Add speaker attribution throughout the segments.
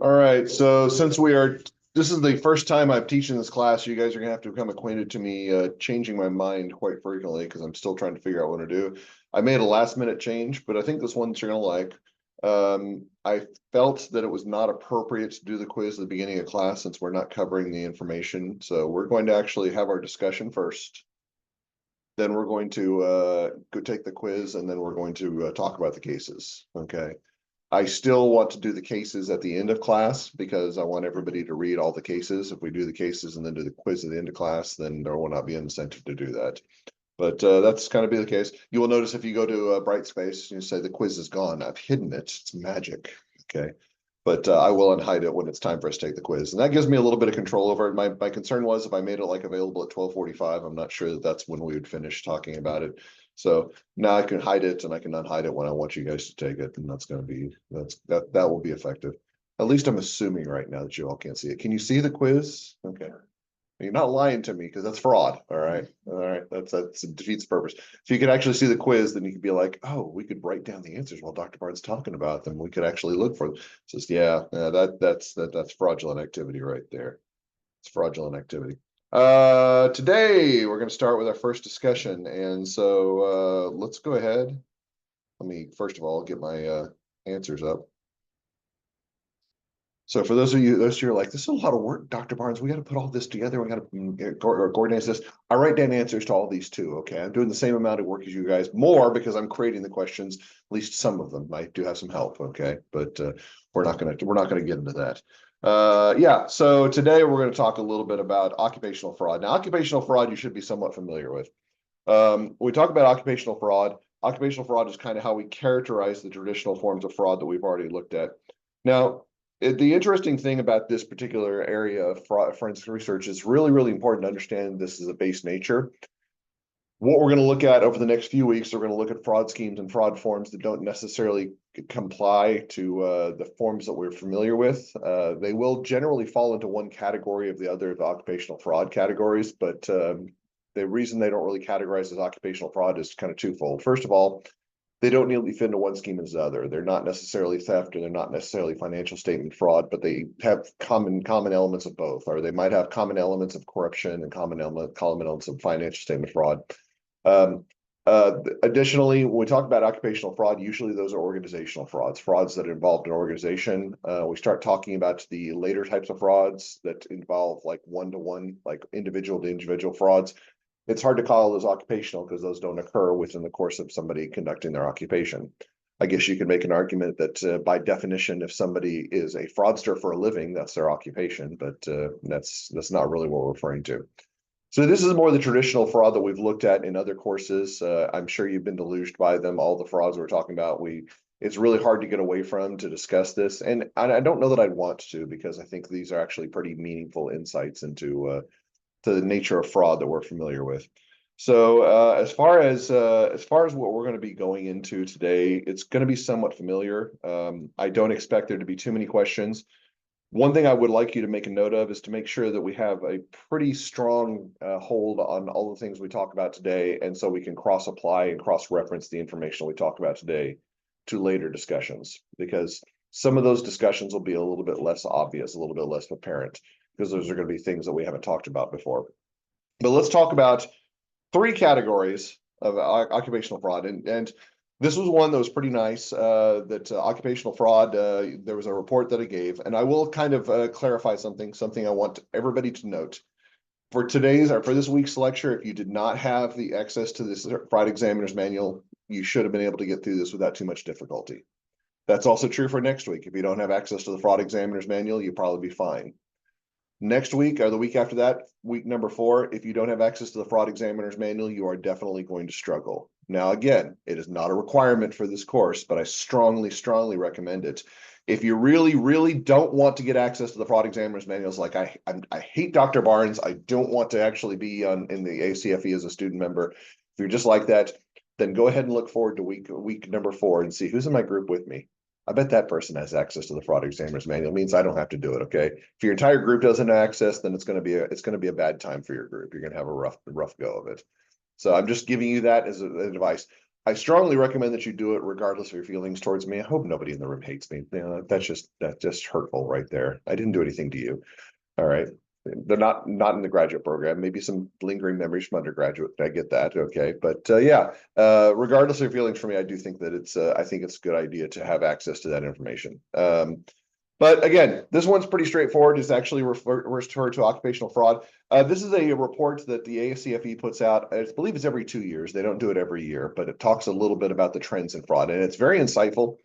Speaker 1: All right, so since this is the first time I'm teaching this class, you guys are gonna have to become acquainted to me changing my mind quite frequently because I'm still trying to figure out what to do. I made a last minute change, but I think this one you're gonna like. I felt that it was not appropriate to do the quiz at the beginning of class since we're not covering the information. So we're going to actually have our discussion first. Then we're going to go take the quiz, and then we're going to talk about the cases. Okay. I still want to do the cases at the end of class because I want everybody to read all the cases. If we do the cases and then do the quiz at the end of class, then there will not be an incentive to do that. But that's kind of be the case. You will notice if you go to Brightspace, you say the quiz is gone. I've hidden it. It's magic. Okay. But I will unhide it when it's time for us to take the quiz. And that gives me a little bit of control over it. My concern was if I made it like available at 12:45, I'm not sure that that's when we would finish talking about it. So now I can hide it and I can unhide it when I want you guys to take it. And that's going to be, that will be effective. At least I'm assuming right now that you all can't see it. Can you see the quiz? Okay. You're not lying to me because that's fraud. All right. All right. That defeats the purpose. If you could actually see the quiz, then you could be like, oh, we could write down the answers while Dr. Barnes talking about them. We could actually look for them. Says, yeah, that's fraudulent activity right there. It's fraudulent activity. Today we're going to start with our first discussion. And so let's go ahead. Let me first of all get my answers up. So for those of you who are like, this is a lot of work, Dr. Barnes, we got to put all this together. We got to coordinate this. I write down answers to all these too. Okay. I'm doing the same amount of work as you guys, more because I'm creating the questions, at least some of them. I do have some help. Okay. But we're not going to get into that. Yeah. So today we're going to talk a little bit about occupational fraud. Now, occupational fraud, you should be somewhat familiar with. When we talk about occupational fraud is kind of how we characterize the traditional forms of fraud that we've already looked at. Now, the interesting thing about this particular area of fraud, forensic research is really, really important to understand this is a base nature. What we're going to look at over the next few weeks, we're going to look at fraud schemes and fraud forms that don't necessarily comply to the forms that we're familiar with. They will generally fall into one category of the other of the occupational fraud categories, but the reason they don't really categorize as occupational fraud is kind of twofold. First of all, they don't neatly fit into one scheme as the other. They're not necessarily theft, or they're not necessarily financial statement fraud, but they have common elements of both, or they might have common elements of corruption and common elements of financial statement fraud. Additionally, when we talk about occupational fraud, usually those are organizational frauds that involve an organization. We start talking about the later types of frauds that involve like one-to-one, like individual to individual frauds. It's hard to call those occupational because those don't occur within the course of somebody conducting their occupation. I guess you could make an argument that by definition, if somebody is a fraudster for a living, that's their occupation, but that's not really what we're referring to. So this is more the traditional fraud that we've looked at in other courses. I'm sure you've been deluged by them, all the frauds we're talking about. It's really hard to get away from to discuss this. And I don't know that I'd want to, because I think these are actually pretty meaningful insights into to the nature of fraud that we're familiar with. So as far as what we're going to be going into today, it's going to be somewhat familiar. I don't expect there to be too many questions. One thing I would like you to make a note of is to make sure that we have a pretty strong hold on all the things we talk about today, and so we can cross-apply and cross-reference the information we talk about today to later discussions, because some of those discussions will be a little bit less obvious, a little bit less apparent, because those are going to be things that we haven't talked about before. But let's talk about three categories of occupational fraud. And this was one that was pretty nice, that occupational fraud, there was a report that I gave, and I will kind of clarify something I want everybody to note. For this week's lecture, if you did not have the access to this fraud examiner's manual, you should have been able to get through this without too much difficulty. That's also true for next week. If you don't have access to the fraud examiner's manual, you'll probably be fine. Next week or the week after that, week number 4, if you don't have access to the fraud examiner's manual, you are definitely going to struggle. Now, again, it is not a requirement for this course, but I strongly, strongly recommend it. If you really, really don't want to get access to the fraud examiner's manuals, like I hate Dr. Barnes, I don't want to actually be in the ACFE as a student member. If you're just like that, then go ahead and look forward to week number 4 and see who's in my group with me. I bet that person has access to the fraud examiner's manual. It means I don't have to do it. Okay. If your entire group doesn't have access, then it's going to be a bad time for your group. You're going to have a rough go of it. So I'm just giving you that as advice. I strongly recommend that you do it regardless of your feelings towards me. I hope nobody in the room hates me. You know, that's just hurtful right there. I didn't do anything to you. All right. They're not in the graduate program. Maybe some lingering memories from undergraduate. I get that. Okay. But yeah, regardless of your feelings for me, I do think that I think it's a good idea to have access to that information. But again, this one's pretty straightforward. It's actually referred to occupational fraud. This is a report that the ACCT puts out. I believe it's every 2 years. They don't do it every year, but it talks a little bit about the trends in fraud, and it's very insightful.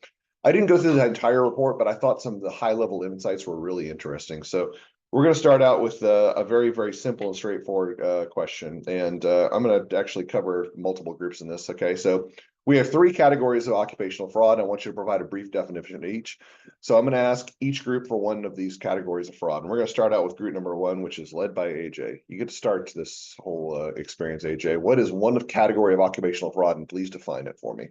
Speaker 1: I didn't go through the entire report, but I thought some of the high-level insights were really interesting. So we're going to start out with a very, very simple and straightforward question, and I'm going to actually cover multiple groups in this. Okay, so we have 3 categories of occupational fraud. I want you to provide a brief definition of each. So I'm going to ask each group for one of these categories of fraud. And we're going to start out with group number 1, which is led by AJ. You get to start this whole experience, AJ. What is one of category of occupational fraud? And please define it for me.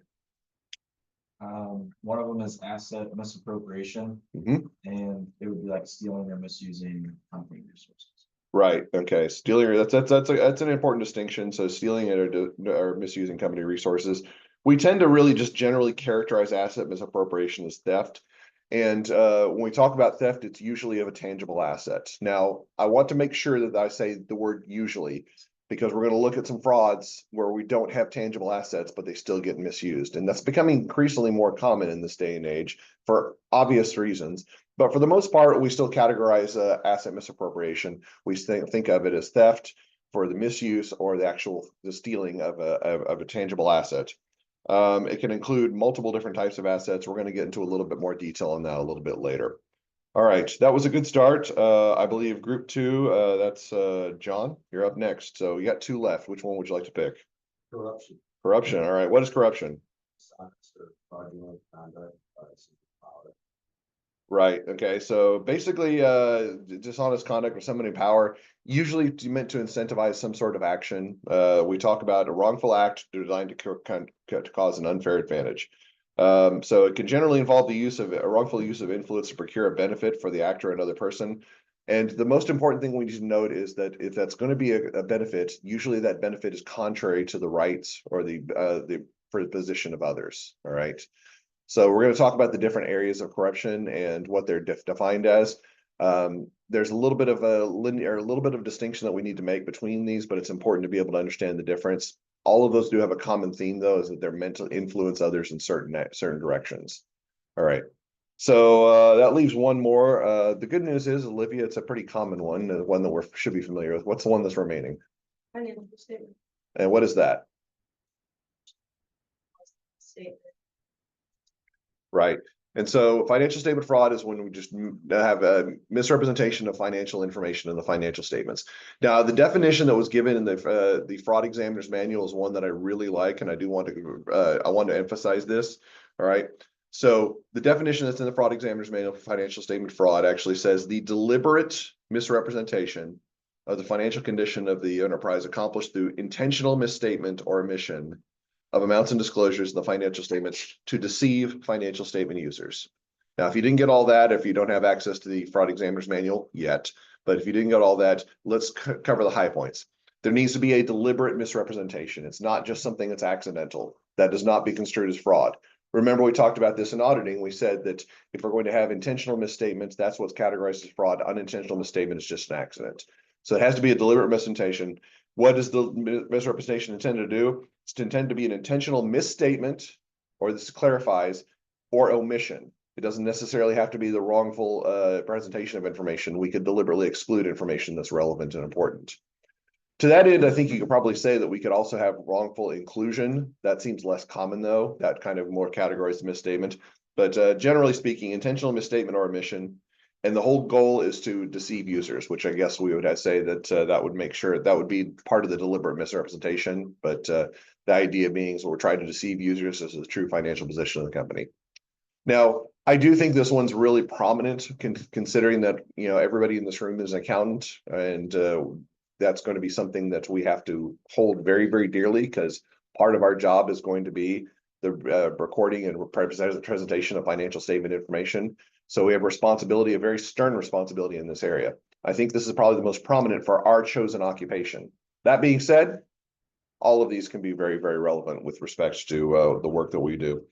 Speaker 2: One of them is asset misappropriation, and it would be like stealing or misusing company resources.
Speaker 1: Right. Okay. Stealing. That's an important distinction. So stealing it or misusing company resources. We tend to really just generally characterize asset misappropriation as theft. And when we talk about theft, it's usually of a tangible asset. Now, I want to make sure that I say the word usually, because we're going to look at some frauds where we don't have tangible assets, but they still get misused. And that's becoming increasingly more common in this day and age for obvious reasons. But for the most part, we still categorize asset misappropriation. We think of it as theft for the misuse or the stealing of a tangible asset. It can include multiple different types of assets. We're going to get into a little bit more detail on that a little bit later. All right, that was a good start. I believe group 2, that's John, you're up next. So you got 2 left. Which one would you like to pick?
Speaker 2: Corruption.
Speaker 1: Corruption. All right, what is corruption?
Speaker 2: Fraudulent conduct.
Speaker 1: Right. Okay. So basically, dishonest conduct or someone in power, usually meant to incentivize some sort of action. We talk about a wrongful act designed to cause an unfair advantage. So it can generally involve the use of a wrongful use of influence to procure a benefit for the actor or another person. And the most important thing we need to note is that if that's going to be a benefit, usually that benefit is contrary to the rights or the position of others. All right. So we're going to talk about the different areas of corruption and what they're defined as. There's a little bit of a distinction that we need to make between these, but it's important to be able to understand the difference. All of those do have a common theme, though, is that they're meant to influence others in certain directions. All right. So that leaves one more. The good news is, Olivia, it's a pretty common one, the one that we should be familiar with. What's the one that's remaining?
Speaker 3: Financial statement.
Speaker 1: And what is that?
Speaker 3: Statement.
Speaker 1: Right. And so financial statement fraud is when we just have a misrepresentation of financial information in the financial statements. Now, the definition that was given in the fraud examiner's manual is one that I really like, and I want to emphasize this. All right. So the definition that's in the fraud examiner's manual for financial statement fraud actually says the deliberate misrepresentation of the financial condition of the enterprise accomplished through intentional misstatement or omission of amounts and disclosures in the financial statements to deceive financial statement users. Now, if you didn't get all that, if you don't have access to the fraud examiner's manual yet, but if you didn't get all that, let's cover the high points. There needs to be a deliberate misrepresentation. It's not just something that's accidental. That does not be construed as fraud. Remember, we talked about this in auditing. We said that if we're going to have intentional misstatements, that's what's categorized as fraud. Unintentional misstatement is just an accident. So it has to be a deliberate misrepresentation. What is the misrepresentation intended to do? It's intended to be an intentional misstatement, or this clarifies, or omission. It doesn't necessarily have to be the wrongful presentation of information. We could deliberately exclude information that's relevant and important. To that end, I think you could probably say that we could also have wrongful inclusion. That seems less common, though. That kind of more categorized misstatement. But generally speaking, intentional misstatement or omission. And the whole goal is to deceive users, which I guess we would say that that would make sure that would be part of the deliberate misrepresentation. But the idea being is we're trying to deceive users as a true financial position of the company. Now, I do think this one's really prominent, considering that everybody in this room is an accountant, and that's going to be something that we have to hold very, very dearly, because part of our job is going to be the recording and presentation of financial statement information. So we have responsibility, a very stern responsibility in this area. I think this is probably the most prominent for our chosen occupation. That being said, all of these can be very, very relevant with respect to the work that we do.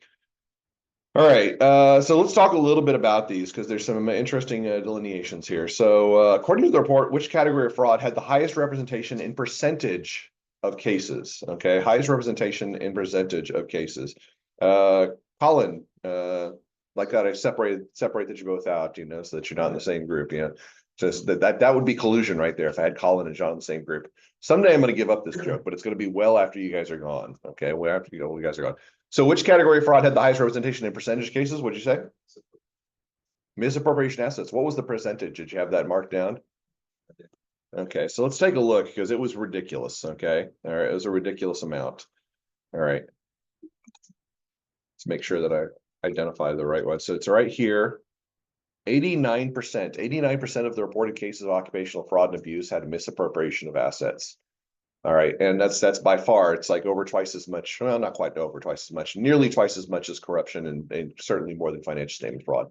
Speaker 1: All right, so let's talk a little bit about these because there's some interesting delineations here. So according to the report, which category of fraud had the highest representation in percentage of cases? Okay, highest representation in percentage of cases. Colin, like that, I separated you both out, you know, so that you're not in the same group, you know. Just that would be collusion right there if I had Colin and John in the same group. Someday I'm going to give up this joke, but it's going to be well after you guys are gone. Okay, well after you guys are gone. So which category of fraud had the highest representation in percentage cases? What'd you say? Misappropriation assets. What was the percentage? Did you have that marked down? Okay, so let's take a look because it was ridiculous. Okay, all right, it was a ridiculous amount. All right, let's make sure that I identify the right one. So it's right here. 89% of the reported cases of occupational fraud and abuse had misappropriation of assets. All right, and that's by far, it's like over twice as much, well, not quite over twice as much, nearly twice as much as corruption and certainly more than financial statement fraud.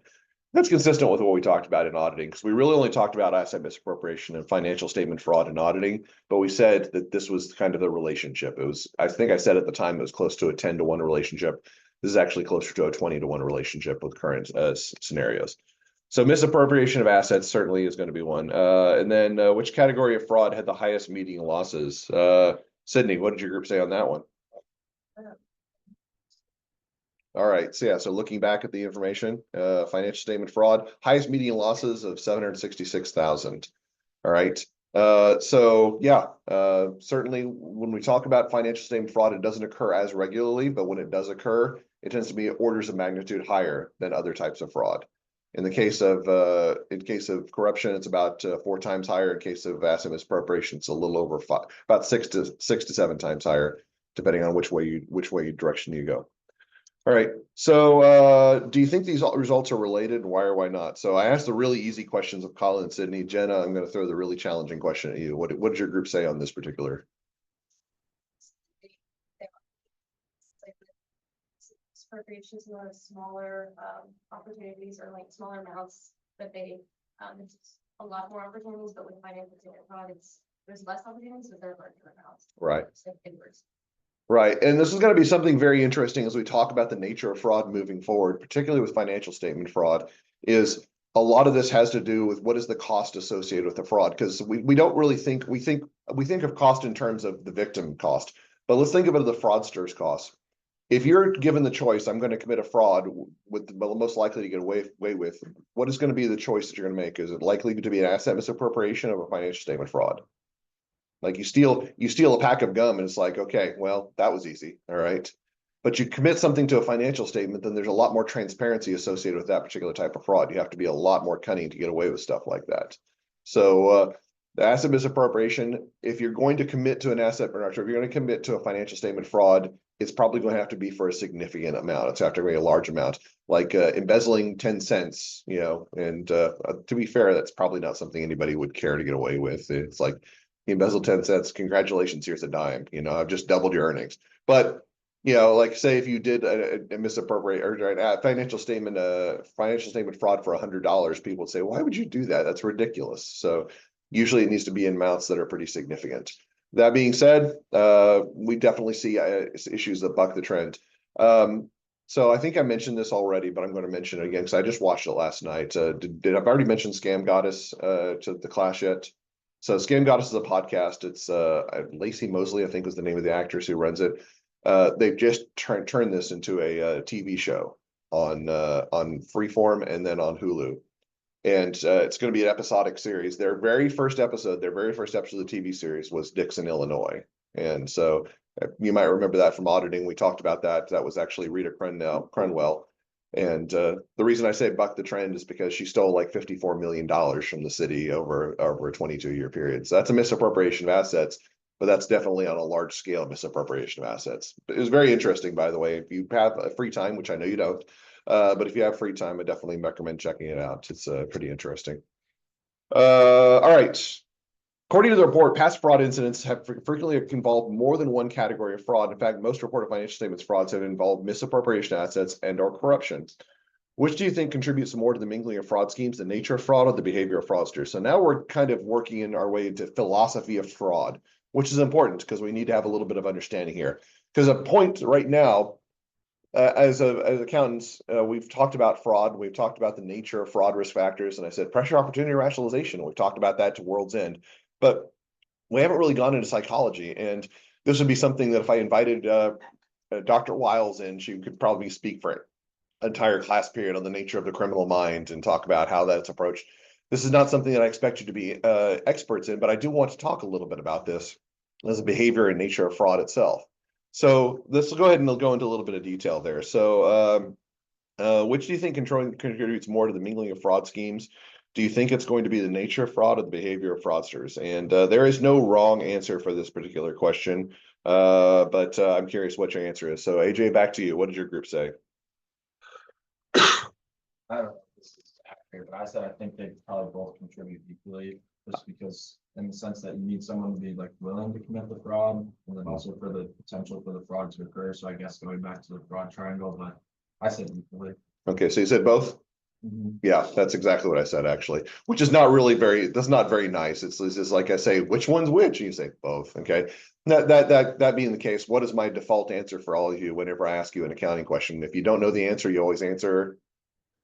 Speaker 1: That's consistent with what we talked about in auditing, because we really only talked about asset misappropriation and financial statement fraud in auditing, but we said that this was kind of the relationship. It was, I think I said at the time, it was close to a 10-to-1 relationship. This is actually closer to a 20-to-1 relationship with current scenarios. So misappropriation of assets certainly is going to be one. And then which category of fraud had the highest median losses? Sydney, what did your group say on that one? All right, so yeah, so looking back at the information, financial statement fraud, highest median losses of 766,000. All right, so yeah, certainly when we talk about financial statement fraud, it doesn't occur as regularly, but when it does occur, it tends to be orders of magnitude higher than other types of fraud. In the case of corruption, it's about 4 times higher. In case of asset misappropriation, it's a little over 5, about 6 to 7 times higher, depending on which direction you go. All right. So do you think these results are related, and why or why not? So I asked the really easy questions of Colin and Sydney. Jenna, I'm going to throw the really challenging question at you. What did your group say on this particular?
Speaker 3: Appropriations, a lot of smaller opportunities or like smaller amounts that they it's a lot more opportunities, but with financial statement fraud, there's less opportunities, but there are larger amounts.
Speaker 1: Right.
Speaker 3: So inverse.
Speaker 1: Right. And this is going to be something very interesting as we talk about the nature of fraud moving forward, particularly with financial statement fraud, is a lot of this has to do with what is the cost associated with the fraud, because we don't really think, we think of cost in terms of the victim cost, but let's think of it as the fraudster's cost. If you're given the choice, I'm going to commit a fraud with the most likely to get away with, what is going to be the choice that you're going to make? Is it likely to be an asset misappropriation or a financial statement fraud? Like you steal a pack of gum and it's like, okay, well, that was easy. All right. But you commit something to a financial statement, then there's a lot more transparency associated with that particular type of fraud. You have to be a lot more cunning to get away with stuff like that. So the asset misappropriation, if you're going to commit to an asset, or if you're going to commit to a financial statement fraud, it's probably going to have to be for a significant amount. It's have to be a large amount, like embezzling 10 cents, you know, and to be fair, that's probably not something anybody would care to get away with. It's like, you embezzle 10 cents, congratulations, here's a dime, you know, I've just doubled your earnings. But, you know, like say if you did a misappropriate or a financial statement fraud for $100, people would say, why would you do that? That's ridiculous. So usually it needs to be in amounts that are pretty significant. That being said, we definitely see issues that buck the trend. So I think I mentioned this already, but I'm going to mention it again because I just watched it last night. Did I've already mentioned Scam Goddess to the class yet? So Scam Goddess is a podcast. It's Lacey Mosley, I think, was the name of the actress who runs it. They've just turned this into a TV show on Freeform and then on Hulu. And it's going to be an episodic series. Their very first episode of the TV series was Dixon, Illinois. And so you might remember that from auditing. We talked about that. That was actually Rita Crenwell. And the reason I say buck the trend is because she stole like $54 million from the city over a 22-year period. So that's a misappropriation of assets, but that's definitely on a large scale misappropriation of assets. It was very interesting, by the way. If you have a free time, which I know you don't, but if you have free time, I definitely recommend checking it out. It's pretty interesting. All right. According to the report, past fraud incidents have frequently involved more than one category of fraud. In fact, most reported financial statements frauds have involved misappropriation of assets and/or corruption. Which do you think contributes more to the mingling of fraud schemes, the nature of fraud or the behavior of fraudsters? So now we're kind of working in our way into philosophy of fraud. which is important because we need to have a little bit of understanding here. Because a point right now, as accountants, we've talked about fraud. We've talked about the nature of fraud risk factors. And I said pressure, opportunity, rationalization. We've talked about that to world's end. But we haven't really gone into psychology. And this would be something that if I invited Dr. Wiles in, she could probably speak for an entire class period on the nature of the criminal mind and talk about how that's approached. This is not something that I expect you to be experts in, but I do want to talk a little bit about this as a behavior and nature of fraud itself. So let's go ahead and we'll go into a little bit of detail there. So which do you think contributes more to the mingling of fraud schemes? Do you think it's going to be the nature of fraud or the behavior of fraudsters? And there is no wrong answer for this particular question, but I'm curious what your answer is. So AJ, back to you. What did your group say?
Speaker 2: I don't know if this is accurate, but I said I think they probably both contribute equally, just because in the sense that you need someone to be like willing to commit the fraud, and then also for the potential for the fraud to occur. So I guess going back to the fraud triangle, but I said equally.
Speaker 1: Okay, so you said both? Yeah, that's exactly what I said, actually, which is not really that's not very nice. It's just like I say, which one's which? And you say both. Okay. That being the case, what is my default answer for all of you whenever I ask you an accounting question? If you don't know the answer, you always answer,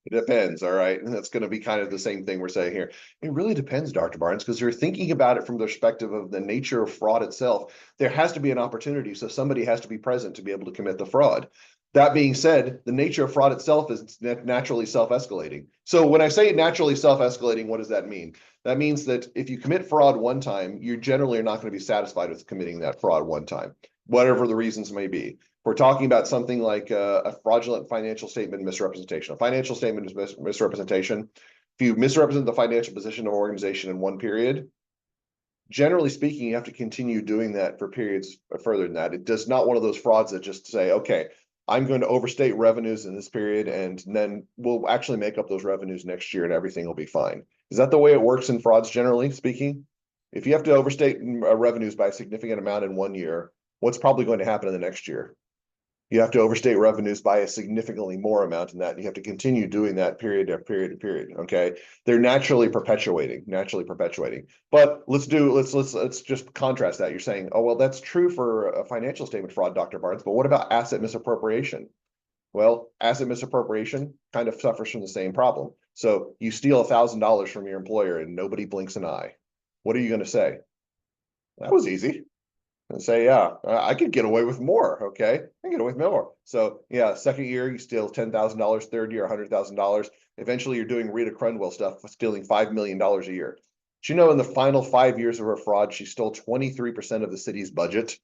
Speaker 1: it depends. All right. And that's going to be kind of the same thing we're saying here. It really depends, Dr. Barnes, because you're thinking about it from the perspective of the nature of fraud itself. There has to be an opportunity. So somebody has to be present to be able to commit the fraud. That being said, the nature of fraud itself is naturally self-escalating. So when I say naturally self-escalating, what does that mean? That means that if you commit fraud one time, you generally are not going to be satisfied with committing that fraud one time, whatever the reasons may be. We're talking about something like a fraudulent financial statement misrepresentation. A financial statement is misrepresentation. If you misrepresent the financial position of an organization in one period, generally speaking, you have to continue doing that for periods further than that. It does not one of those frauds that just say, okay, I'm going to overstate revenues in this period, and then we'll actually make up those revenues next year and everything will be fine. Is that the way it works in frauds, generally speaking? If you have to overstate revenues by a significant amount in one year, what's probably going to happen in the next year? You have to overstate revenues by a significantly more amount than that. And you have to continue doing that period to period to period. Okay. They're naturally perpetuating. But let's just contrast that. You're saying, oh, well, that's true for a financial statement fraud, Dr. Barnes, but what about asset misappropriation? Well, asset misappropriation kind of suffers from the same problem. So you steal $1,000 from your employer and nobody blinks an eye. What are you going to say? That was easy. And say, yeah, I could get away with more. Okay, I can get away with more. So yeah, second year you steal $10,000, third year $100,000. Eventually, you're doing Rita Crundwell stuff, stealing $5 million a year. Do you know in the final 5 years of her fraud, she stole 23% of the city's budget?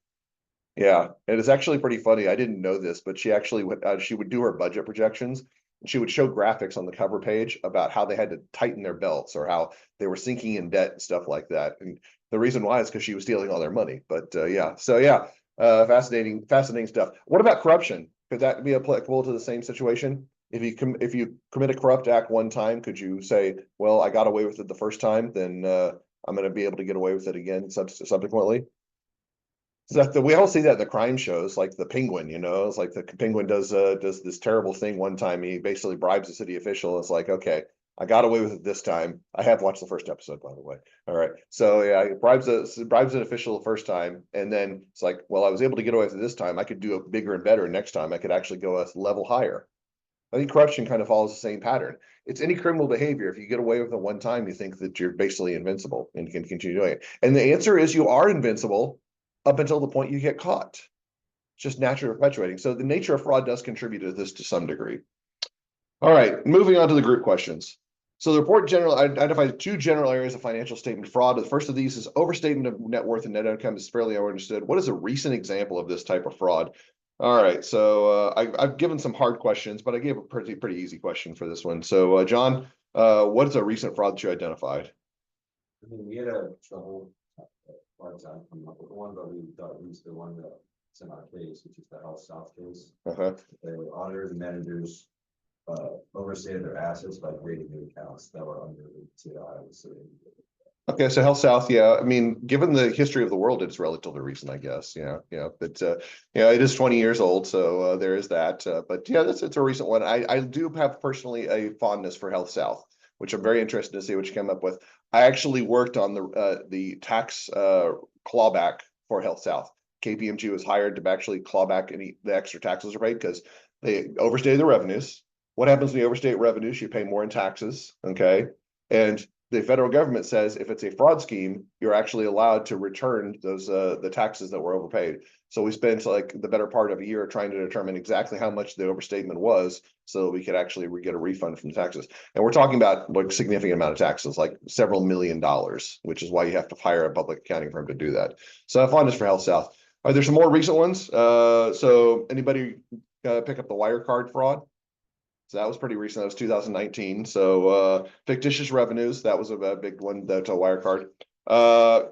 Speaker 1: Yeah, it is actually pretty funny. I didn't know this, but she actually she would do her budget projections. And she would show graphics on the cover page about how they had to tighten their belts or how they were sinking in debt and stuff like that. And the reason why is because she was stealing all their money. But yeah, so yeah, fascinating stuff. What about corruption? Could that be applicable to the same situation? If you commit a corrupt act one time, could you say, well, I got away with it the first time, then I'm going to be able to get away with it again subsequently? We all see that in the crime shows, like the Penguin. It's like the Penguin does this terrible thing one time. He basically bribes a city official. It's like, okay, I got away with it this time. I have watched the first episode, by the way. All right, so yeah, he bribes an official the first time, and then it's like, well, I was able to get away with it this time. I could do it bigger and better next time. I could actually go a level higher. I think corruption kind of follows the same pattern. It's any criminal behavior. If you get away with it one time, you think that you're basically invincible and can continue doing it. And the answer is you are invincible up until the point you get caught. It's just naturally perpetuating. So the nature of fraud does contribute to this to some degree. All right, moving on to the group questions. So the report identified two general areas of financial statement fraud. The first of these is overstatement of net worth and net income is fairly understood. What is a recent example of this type of fraud? All right, so I've given some hard questions, but I gave a pretty easy question for this one. So John, what is a recent fraud that you identified?
Speaker 4: I mean, we had a trouble hard time coming up with one, but we thought was the one that's in our case, which is the Health South case. The auditors and managers overstated their assets by creating new accounts that were under the TI. So
Speaker 1: okay, so Health South, yeah. I mean, given the history of the world, it's relatively recent, I guess. Yeah, but yeah, it is 20 years old, so there is that. But yeah, it's a recent one. I do have personally a fondness for Health South, which I'm very interested to see what you come up with. I actually worked on the tax clawback for Health South. KPMG was hired to actually claw back the extra taxes are paid because they overstated the revenues. What happens when you overstate revenues? You pay more in taxes, okay? And the federal government says if it's a fraud scheme, you're actually allowed to return those the taxes that were overpaid. So we spent like the better part of a year trying to determine exactly how much the overstatement was so that we could actually get a refund from the taxes. And we're talking about like significant amount of taxes, like several $1 million, which is why you have to hire a public accounting firm to do that. So have fun is for Health South. Are there some more recent ones? So anybody pick up the Wirecard fraud? So that was pretty recent. That was 2019. So fictitious revenues, that was a big one, that Wirecard.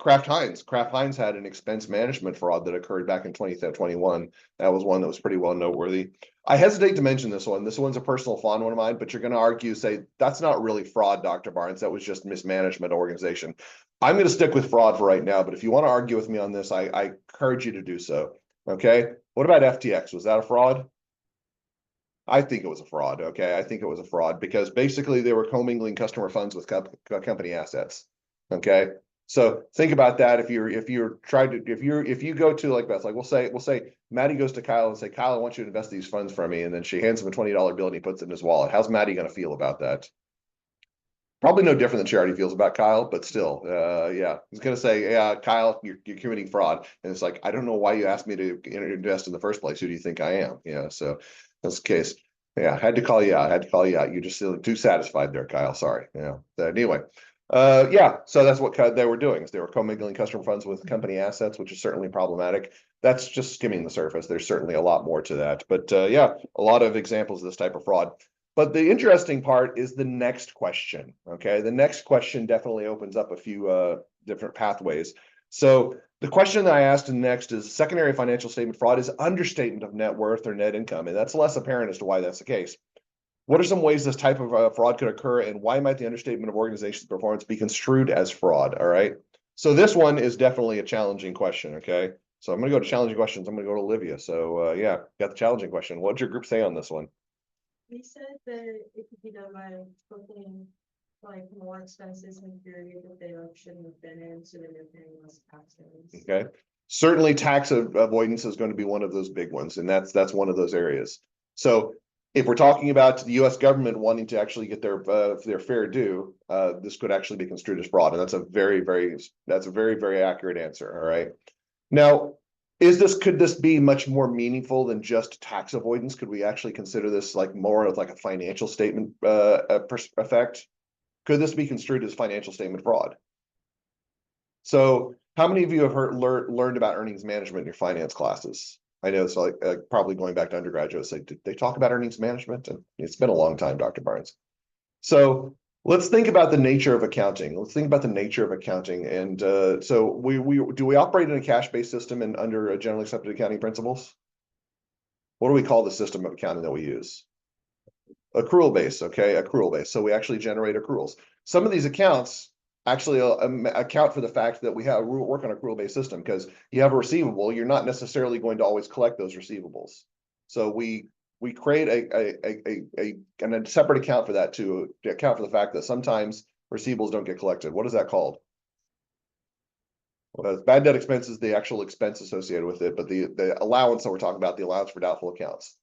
Speaker 1: Kraft Heinz had an expense management fraud that occurred back in 2021. That was one that was pretty well noteworthy. I hesitate to mention this one. This one's a personal fond one of mine, but you're going to say, that's not really fraud, Dr. Barnes. That was just mismanagement organization. I'm going to stick with fraud for right now, but if you want to argue with me on this, I encourage you to do so. Okay. What about FTX? Was that a fraud? I think it was a fraud. Okay. I think it was a fraud because basically they were commingling customer funds with company assets. Okay. So think about that. If you go to like Beth, like we'll say Maddie goes to Kyle and say, Kyle, I want you to invest these funds for me. And then she hands him a $20 bill and he puts it in his wallet. How's Maddie going to feel about that? Probably no different than she already feels about Kyle, but still, yeah, he's gonna say, yeah, Kyle, you're committing fraud, and it's like, I don't know why you asked me to invest in the first place. Who do you think I am? Yeah, so that's the case. Yeah, I had to call you out. You're just too satisfied there, Kyle. Sorry. Yeah. Anyway, yeah. So that's what they were doing. Is they were commingling customer funds with company assets, which is certainly problematic. That's just skimming the surface. There's certainly a lot more to that, but yeah, a lot of examples of this type of fraud. But the interesting part is the next question, okay? The next question definitely opens up a few different pathways. So the question that I asked next is secondary financial statement fraud is understatement of net worth or net income, and that's less apparent as to why that's the case. What are some ways this type of fraud could occur, and why might the understatement of organization's performance be construed as fraud, all right? So this one is definitely a challenging question, okay? So I'm gonna go to challenging questions. I'm gonna go to Olivia. So yeah, got the challenging question. What'd your group say on this one?
Speaker 5: We said that it could be done by booking like more expenses in period that they shouldn't have been in, so that they're paying less taxes.
Speaker 1: Okay. Certainly tax avoidance is going to be one of those big ones, and that's one of those areas. So if we're talking about the US government wanting to actually get their fair due, this could actually be construed as fraud. And that's a very, very accurate answer. All right. Now, could this be much more meaningful than just tax avoidance? Could we actually consider this like more of like a financial statement effect? Could this be construed as financial statement fraud? So how many of you have learned about earnings management in your finance classes? I know it's like probably going back to undergraduate, say, did they talk about earnings management? And it's been a long time, Dr. Barnes. So let's think about the nature of accounting. And so do we operate in a cash-based system and under generally accepted accounting principles? What do we call the system of accounting that we use? Accrual base, okay, accrual base. So we actually generate accruals. Some of these accounts actually account for the fact that we work on an accrual-based system because you have a receivable, you're not necessarily going to always collect those receivables. So we create a separate account for that to account for the fact that sometimes receivables don't get collected. What is that called? Well, bad debt expense is the actual expense associated with it, but the allowance that we're talking about, the allowance for doubtful accounts.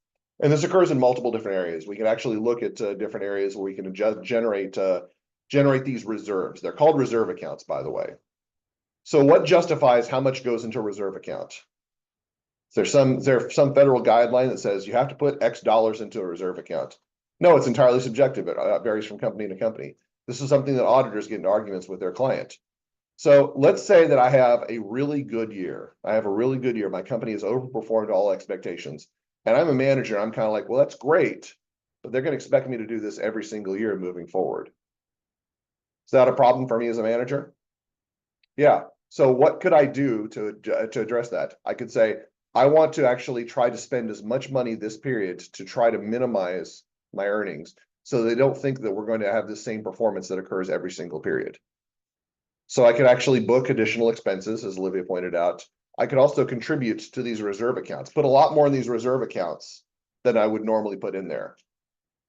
Speaker 1: And this occurs in multiple different areas. We can actually look at different areas where we can generate these reserves. They're called reserve accounts, by the way. So what justifies how much goes into a reserve account? There's some federal guideline that says you have to put X dollars into a reserve account. No, it's entirely subjective. It varies from company to company. This is something that auditors get into arguments with their client. So let's say that I have a really good year. My company has overperformed all expectations. And I'm a manager. I'm kind of like, well, that's great, but they're going to expect me to do this every single year moving forward. Is that a problem for me as a manager? Yeah. So what could I do to address that? I could say, I want to actually try to spend as much money this period to try to minimize my earnings so they don't think that we're going to have the same performance that occurs every single period. So I could actually book additional expenses, as Olivia pointed out. I could also contribute to these reserve accounts, put a lot more in these reserve accounts than I would normally put in there.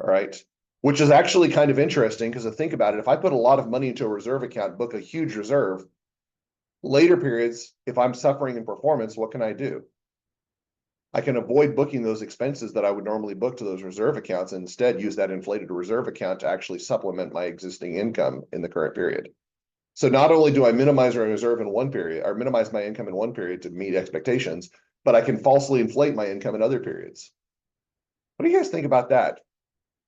Speaker 1: All right. Which is actually kind of interesting because think about it. If I put a lot of money into a reserve account, book a huge reserve, Later periods, if I'm suffering in performance, what can I do? I can avoid booking those expenses that I would normally book to those reserve accounts and instead use that inflated reserve account to actually supplement my existing income in the current period. So not only do I minimize my reserve in one period or minimize my income in one period to meet expectations, but I can falsely inflate my income in other periods. What do you guys think about that?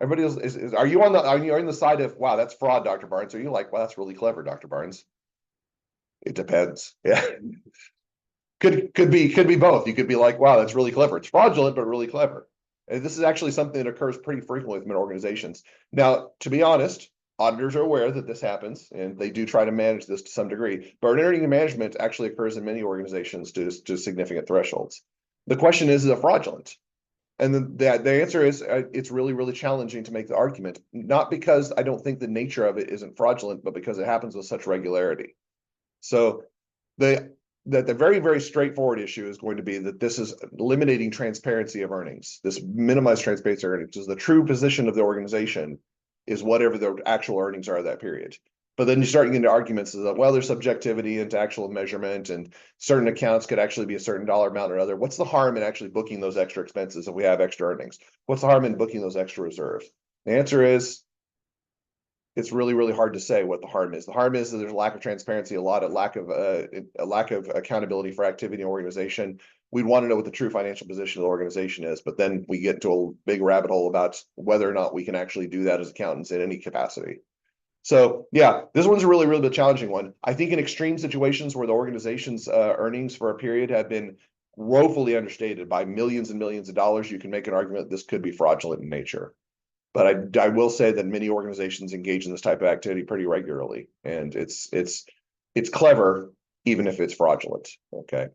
Speaker 1: Everybody else are you on the side of, wow, that's fraud, Dr. Barnes? Or are you like, wow, that's really clever, Dr. Barnes? It depends. Yeah. Could be both. You could be like, wow, that's really clever. It's fraudulent, but really clever. And this is actually something that occurs pretty frequently within organizations. Now, to be honest, auditors are aware that this happens, and they do try to manage this to some degree. But earning management actually occurs in many organizations to significant thresholds. The question is it fraudulent? And the answer is it's really, really challenging to make the argument, not because I don't think the nature of it isn't fraudulent, but because it happens with such regularity. So the very, very straightforward issue is going to be that this is eliminating transparency of earnings. This minimized transparency of earnings is the true position of the organization is whatever the actual earnings are of that period. But then you start getting into arguments that, well, there's subjectivity into actual measurement and certain accounts could actually be a certain dollar amount or other. What's the harm in actually booking those extra expenses if we have extra earnings? What's the harm in booking those extra reserves? The answer is it's really, really hard to say what the harm is. The harm is that there's a lack of transparency, a lack of accountability for activity and organization. We'd want to know what the true financial position of the organization is, but then we get into a big rabbit hole about whether or not we can actually do that as accountants in any capacity. So yeah, this one's a really, really challenging one. I think in extreme situations where the organization's earnings for a period have been woefully understated by millions and millions of dollars, you can make an argument this could be fraudulent in nature. But I will say that many organizations engage in this type of activity pretty regularly, and it's clever, even if it's fraudulent. Okay.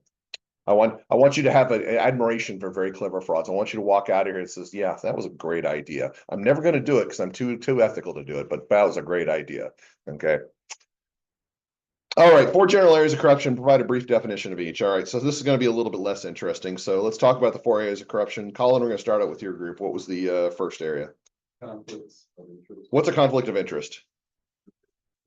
Speaker 1: I want you to have an admiration for very clever frauds. I want you to walk out of here and says, yeah, that was a great idea. I'm never going to do it because I'm too ethical to do it, but that was a great idea. Okay. All right, 4 general areas of corruption, provide a brief definition of each. All right, so this is going to be a little bit less interesting. So let's talk about the 4 areas of corruption. Colin, we're going to start out with your group. What was the first area?
Speaker 4: Conflicts of interest.
Speaker 1: What's a conflict of interest?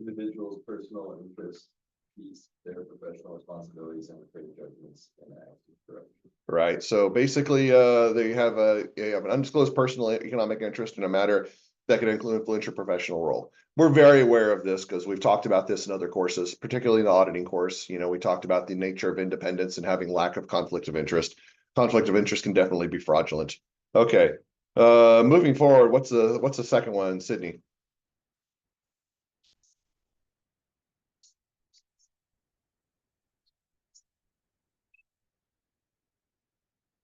Speaker 4: Individuals' personal interest, peace, their professional responsibilities, and fair judgments and acts of corruption.
Speaker 1: Right. So basically, they have an undisclosed personal economic interest in a matter that could influence your professional role. We're very aware of this because we've talked about this in other courses, particularly the auditing course. You know, we talked about the nature of independence and having lack of conflict of interest. Conflict of interest can definitely be fraudulent. Okay. Moving forward, what's the second one, Sydney?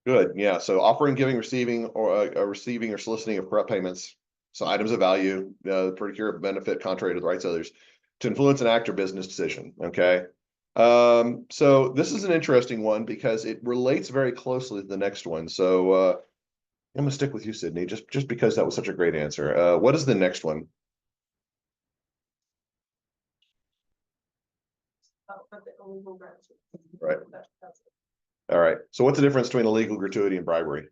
Speaker 1: Good. Yeah. So offering, giving, receiving, or receiving or soliciting of corrupt payments. So items of value, procure benefit contrary to the rights of others to influence an act or business decision. Okay. So this is an interesting one because it relates very closely to the next one. So I'm gonna stick with you, Sydney, just because that was such a great answer. What is the next one?
Speaker 5: But the illegal branches.
Speaker 1: Right.
Speaker 5: That's it.
Speaker 1: All right. So what's the difference between illegal gratuity and bribery?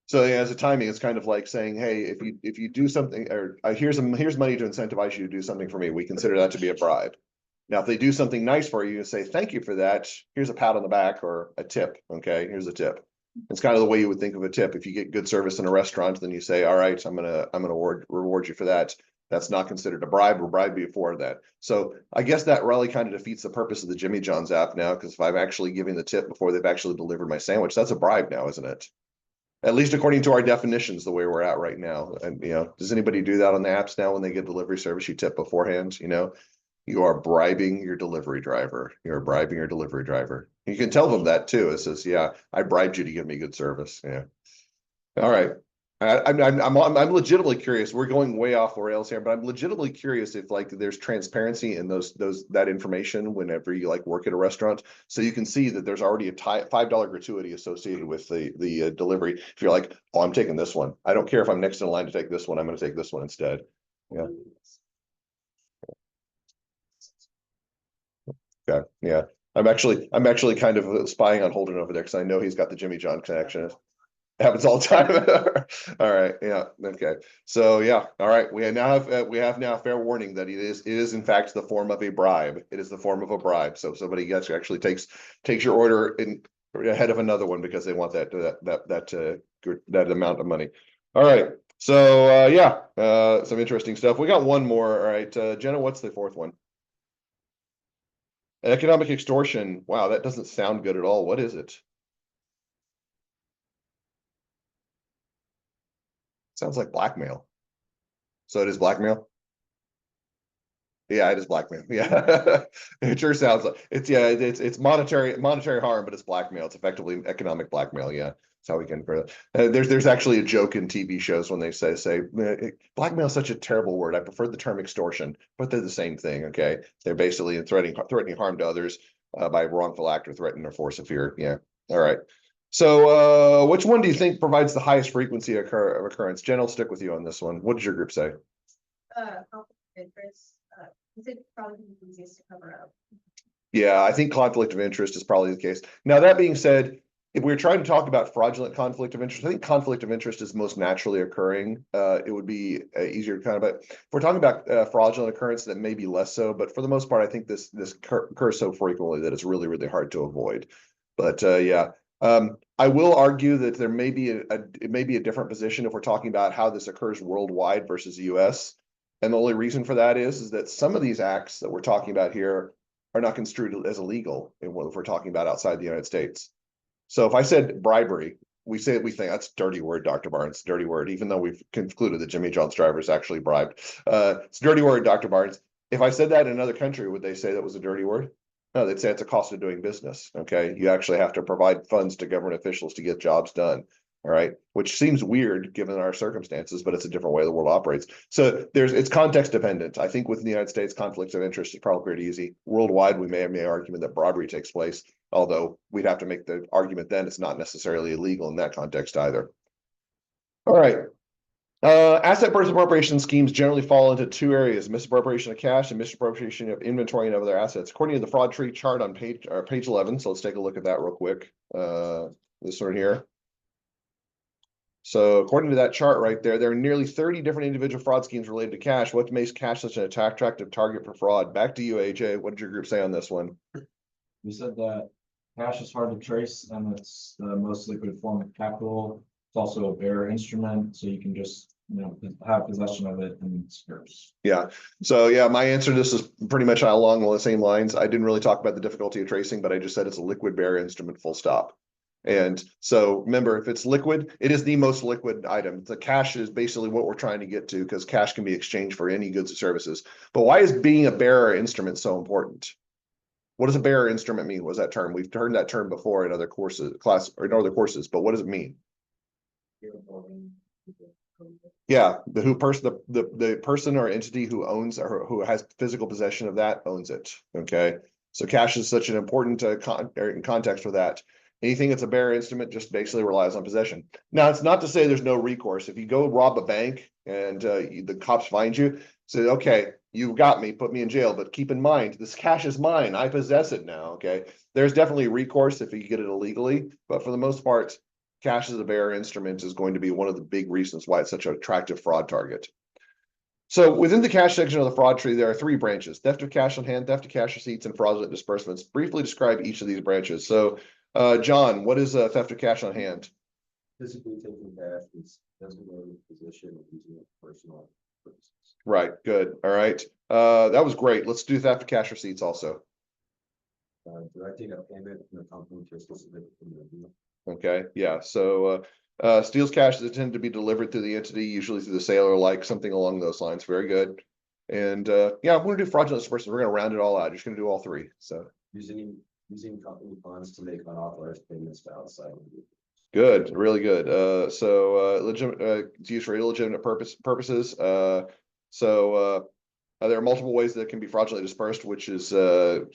Speaker 1: So yeah, as a timing, it's kind of like saying, hey, if you do something, or here's money to incentivize you to do something for me, we consider that to be a bribe. Now, if they do something nice for you and say, thank you for that, here's a pat on the back or a tip. Okay, here's a tip. It's kind of the way you would think of a tip. If you get good service in a restaurant, then you say, all right, I'm gonna reward you for that. That's not considered a bribe or bribe you for that. So I guess that really kind of defeats the purpose of the Jimmy John's app now, because if I'm actually giving the tip before they've actually delivered my sandwich, that's a bribe now, isn't it? At least according to our definitions, the way we're at right now. And, you know, does anybody do that on the apps now when they get delivery service, you tip beforehand? You know, you are bribing your delivery driver. You're bribing your delivery driver. You can tell them that too. It says, yeah, I bribed you to give me good service. Yeah. All right. I'm legitimately curious. We're going way off the rails here, but I'm legitimately curious if like there's transparency in that information whenever you like work at a restaurant, so you can see that there's already a $5 gratuity associated with the delivery. If you're like, oh, I'm taking this one. I don't care if I'm next in line to take this one. I'm going to take this one instead. Yeah. Okay. Yeah. I'm actually kind of spying on Holden over there because I know he's got the Jimmy John connection. Happens all the time. All right, yeah, okay. So yeah, all right. We have now fair warning that it is in fact the form of a bribe. It is the form of a bribe. So if somebody gets actually takes your order in ahead of another one because they want that amount of money. All right. So yeah, some interesting stuff. We got one more. All right, Jenna, what's the fourth one? Economic extortion. Wow, that doesn't sound good at all. What is it? Sounds like blackmail. So it is blackmail? Yeah, it is blackmail. Yeah. It sure sounds like it's monetary harm, but it's blackmail. It's effectively economic blackmail. Yeah. That's how we can there's actually a joke in TV shows when they say blackmail is such a terrible word. I prefer the term extortion, but they're the same thing. Okay. They're basically threatening harm to others by wrongful act or threaten or force of fear. Yeah. All right. So which one do you think provides the highest frequency of occurrence? Jen, I'll stick with you on this one. What did your group say?
Speaker 5: Conflict of interest, is it probably the easiest to cover up?
Speaker 1: Yeah, I think conflict of interest is probably the case. Now, that being said, if we're trying to talk about fraudulent conflict of interest, I think conflict of interest is most naturally occurring. It would be easier to but if we're talking about fraudulent occurrence, that may be less so. But for the most part, I think this occurs so frequently that it's really, really hard to avoid. But yeah, I will argue that there may be it may be a different position if we're talking about how this occurs worldwide versus the US. And the only reason for that is that some of these acts that we're talking about here are not construed as illegal if we're talking about outside the United States. So if I said bribery, we think that's a dirty word, Dr. Barnes, dirty word, even though we've concluded that Jimmy John's driver is actually bribed. It's a dirty word, Dr. Barnes. If I said that in another country, would they say that was a dirty word? No, they'd say it's a cost of doing business. Okay. You actually have to provide funds to government officials to get jobs done. All right. Which seems weird given our circumstances, but it's a different way the world operates. So it's context dependent. I think within the United States, conflicts of interest is probably pretty easy. Worldwide, we may have made an argument that bribery takes place, although we'd have to make the argument then it's not necessarily illegal in that context either. All right. Asset misappropriation schemes generally fall into two areas: misappropriation of cash and misappropriation of inventory and other assets. According to the fraud tree chart on page 11, so let's take a look at that real quick. This one here. So according to that chart right there, there are nearly 30 different individual fraud schemes related to cash. What makes cash such an attractive target for fraud? Back to you, AJ. What did your group say on this one?
Speaker 2: You said that cash is hard to trace and it's the most liquid form of capital. It's also a bearer instrument, so you can just, have possession of it and it's yours.
Speaker 1: Yeah. So yeah, my answer to this is pretty much along the same lines. I didn't really talk about the difficulty of tracing, but I just said it's a liquid bearer instrument, full stop. And so remember, if it's liquid, it is the most liquid item. The cash is basically what we're trying to get to because cash can be exchanged for any goods or services. But why is being a bearer instrument so important? What does a bearer instrument mean? What was that term? We've heard that term before in other courses, in other courses, but what does it mean? Yeah, the person or entity who owns or who has physical possession of that owns it. Okay, so cash is such an important context for that. Anything that's a bearer instrument just basically relies on possession. Now, it's not to say there's no recourse. If you go rob a bank and the cops find you, say, okay, you got me, put me in jail, but keep in mind, this cash is mine. I possess it now. Okay, there's definitely recourse if you get it illegally, but for the most part, cash as a bearer instrument is going to be one of the big reasons why it's such an attractive fraud target. So within the cash section of the fraud tree, there are three branches: theft of cash on hand, theft of cash receipts, and fraudulent disbursements. Briefly describe each of these branches. So John, what is theft of cash on hand?
Speaker 4: Physically taking cash is designated position and using it for personal purposes.
Speaker 1: Right, good. All right. That was great. Let's do theft of cash receipts also.
Speaker 4: Directing a payment from the company to a specific individual.
Speaker 1: Okay, yeah. So steals cash that tend to be delivered through the entity, usually through the sale or like something along those lines. Very good. And yeah, I'm going to do fraudulent disbursements. We're going to round it all out. Just going to do all three. So
Speaker 4: Using company funds to make unauthorized payments to outside.
Speaker 1: good, really good. Legitimate it's used for illegitimate purposes. There are multiple ways that can be fraudulently dispersed, which is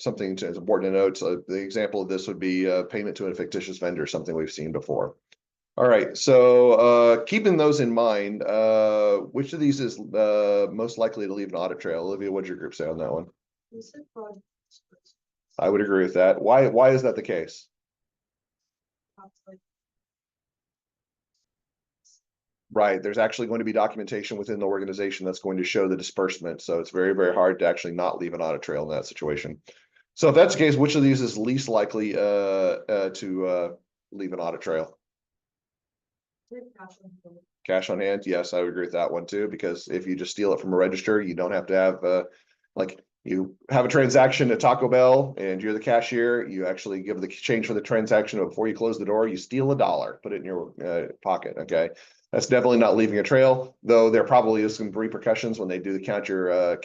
Speaker 1: something that's important to note. So the example of this would be payment to a fictitious vendor, something we've seen before. All right, so keeping those in mind, which of these is most likely to leave an audit trail? Olivia, what'd your group say on that one? I would agree with that. Why is that the case? Right, there's actually going to be documentation within the organization that's going to show the disbursement, so it's very, very hard to actually not leave an audit trail in that situation. So if that's the case, which of these is least likely to leave an audit trail? Cash on hand, yes, I would agree with that one too, because if you just steal it from a register, you don't have to have like you have a transaction at Taco Bell and you're the cashier, you actually give the change for the transaction before you close the door, you steal $1, put it in your pocket, okay? That's definitely not leaving a trail, though there probably is some repercussions when they do the count your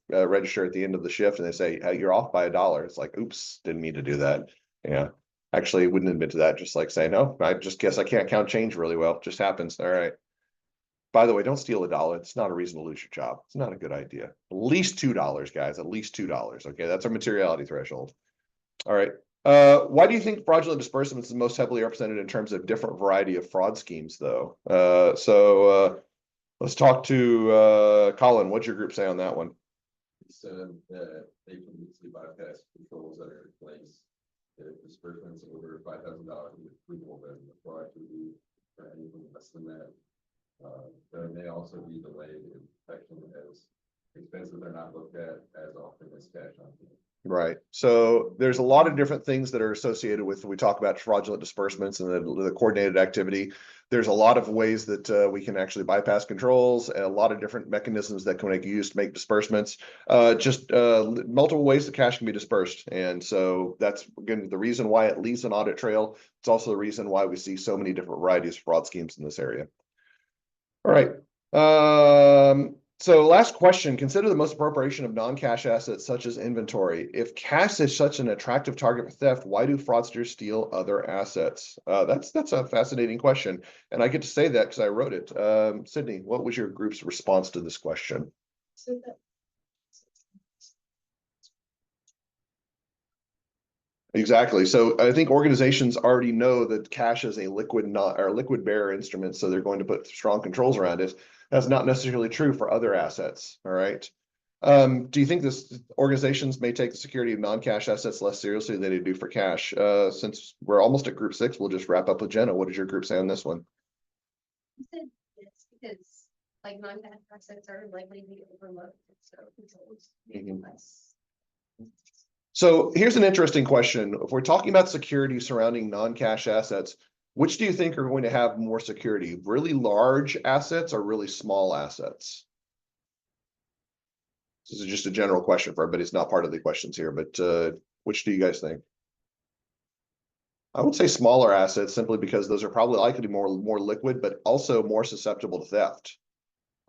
Speaker 1: register at the end of the shift and they say, hey, you're off by $1. It's like, oops, didn't mean to do that. Yeah. Actually, wouldn't admit to that, just like saying, no, I just guess I can't count change really well. Just happens. All right. By the way, don't steal $1. It's not a reason to lose your job. It's not a good idea. At least $2, guys. At least $2. Okay, that's our materiality threshold. All right. Why do you think fraudulent disbursements is most heavily represented in terms of different variety of fraud schemes, though? Let's talk to Colin. What's your group say on that one?
Speaker 4: He said that they can easily bypass controls that are in place. If disbursements over $5,000 is approval, then the fraud could be for anything less than that. There may also be delayed in protection as expenses are not looked at as often as cash on hand.
Speaker 1: Right. So there's a lot of different things that are associated with, we talk about fraudulent disbursements and the coordinated activity. There's a lot of ways that we can actually bypass controls, and a lot of different mechanisms that can be used to make disbursements. Multiple ways that cash can be dispersed. And so that's again the reason why it leaves an audit trail. It's also the reason why we see so many different varieties of fraud schemes in this area. All right. So last question, consider the most appropriation of non-cash assets such as inventory. If cash is such an attractive target for theft, why do fraudsters steal other assets? That's a fascinating question. And I get to say that because I wrote it. Sydney, what was your group's response to this question? Exactly. So I think organizations already know that cash is a liquid bearer instrument, so they're going to put strong controls around it. That's not necessarily true for other assets. All right. Do you think this organizations may take the security of non-cash assets less seriously than they do for cash? Since we're almost at group 6, we'll just wrap up with Jenna. What does your group say on this one?
Speaker 3: I said yes, because like non-cash assets are likely to be overlooked, so controls make it less.
Speaker 1: So here's an interesting question. If we're talking about security surrounding non-cash assets, which do you think are going to have more security? Really large assets or really small assets? This is just a general question for everybody. It's not part of the questions here, but which do you guys think? I would say smaller assets simply because those are probably likely to be more liquid, but also more susceptible to theft.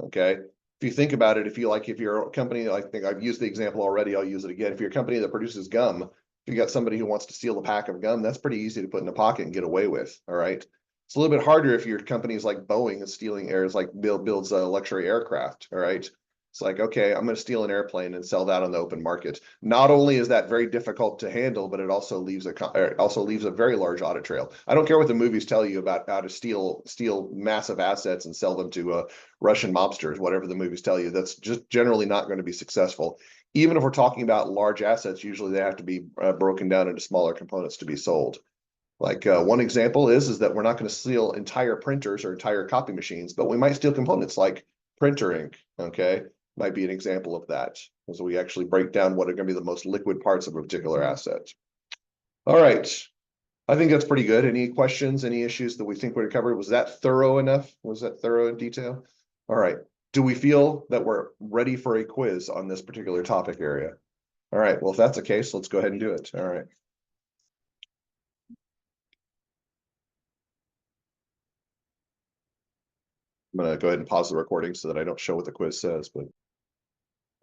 Speaker 1: Okay. If you think about it, if you're a company, I think I've used the example already, I'll use it again. If you're a company that produces gum, if you got somebody who wants to steal a pack of gum, that's pretty easy to put in a pocket and get away with. All right. It's a little bit harder if your company is like Boeing and stealing airs, like builds a luxury aircraft. All right. It's like, okay, I'm going to steal an airplane and sell that on the open market. Not only is that very difficult to handle, but it also leaves a very large audit trail. I don't care what the movies tell you about how to steal massive assets and sell them to Russian mobsters, whatever the movies tell you. That's just generally not going to be successful. Even if we're talking about large assets, usually they have to be broken down into smaller components to be sold. Like one example is that we're not going to steal entire printers or entire copy machines, but we might steal components like printer ink. Okay. Might be an example of that, as we actually break down what are going to be the most liquid parts of a particular asset. All right. I think that's pretty good. Any questions, any issues that we think we covered? Was that thorough enough? Was that thorough in detail? All right. Do we feel that we're ready for a quiz on this particular topic area? All right. Well, if that's the case, let's go ahead and do it. All right. I'm going to go ahead and pause the recording so that I don't show what the quiz says, but.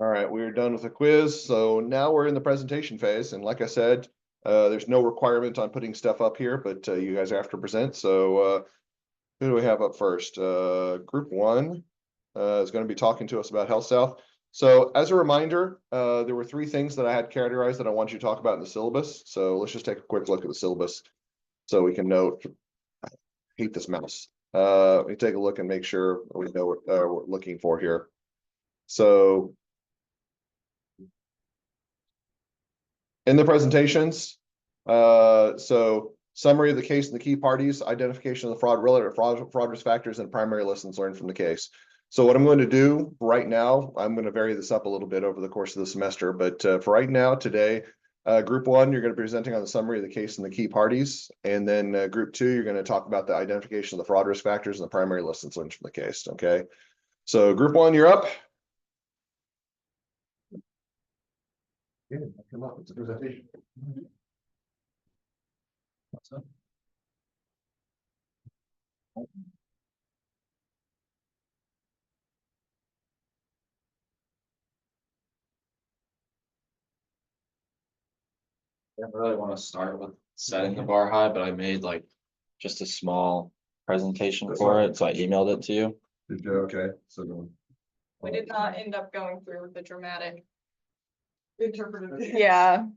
Speaker 1: All right, we're done with the quiz. So now we're in the presentation phase. And like I said, there's no requirement on putting stuff up here, but you guys have to present. So who do we have up first? Group 1 is going to be talking to us about Health South. So as a reminder, there were 3 things that I had categorized that I want you to talk about in the syllabus. So let's just take a quick look at the syllabus so we can note. I hate this mouse. Let me take a look and make sure we know what we're looking for here. So in the presentations, so summary of the case and the key parties, identification of the fraud, relative fraud risk factors, and primary lessons learned from the case. So what I'm going to do right now, I'm going to vary this up a little bit over the course of the semester, but for right now, today, group one, you're going to be presenting on the summary of the case and the key parties. And then group two, you're going to talk about the identification of the fraud risk factors and the primary lessons learned from the case. Okay. So group one, you're up. Yeah, come up. It's a presentation.
Speaker 2: I don't really want to start with setting the bar high, but I made like just a small presentation
Speaker 1: That's
Speaker 2: for
Speaker 1: fine.
Speaker 2: it, so I emailed it to you.
Speaker 1: Did you? Okay. So
Speaker 5: We did not end up going through with the dramatic. Interpretive.
Speaker 6: Yeah,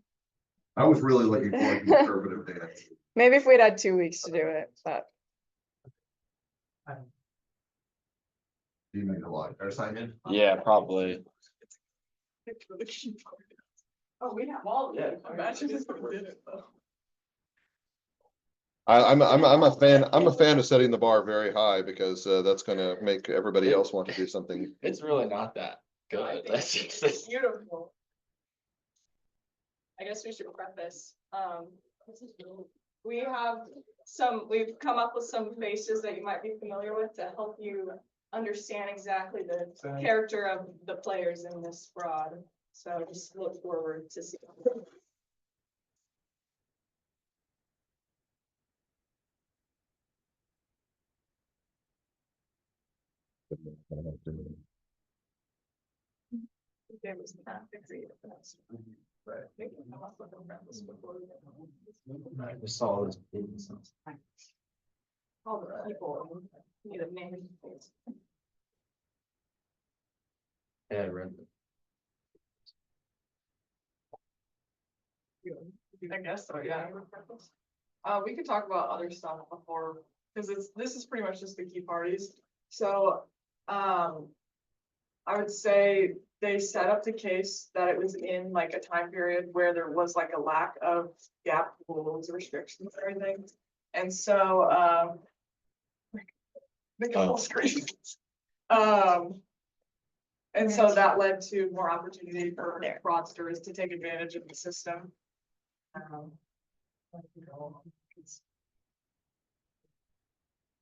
Speaker 1: I was really looking forward to conservative dance.
Speaker 6: maybe if we'd had 2 weeks to do it, but
Speaker 1: You made a lot. Or Simon?
Speaker 2: Yeah, probably.
Speaker 5: Oh, we have all of it. Imagine if we did it though.
Speaker 1: I'm a fan. I'm a fan of setting the bar very high because that's going to make everybody else want to do something.
Speaker 2: It's really not that
Speaker 5: I
Speaker 2: good.
Speaker 5: think
Speaker 2: That's
Speaker 5: it's
Speaker 2: just.
Speaker 5: beautiful. I guess we should preface, we've come up with some faces that you might be familiar with to help you understand exactly the character of the players in this fraud. So just look forward to see. There was not a creative process. Right. We can come up with a preface before we
Speaker 2: I just saw this business.
Speaker 5: all the people need a name.
Speaker 2: Yeah, I read it.
Speaker 5: I guess so, yeah. We could talk about other stuff before, because this is pretty much just the key parties. So, I would say they set up the case that it was in like a time period where there was like a lack of gap rules, restrictions, and everything. And so, the whole screen. And so that led to more opportunity for fraudsters to take advantage of the system.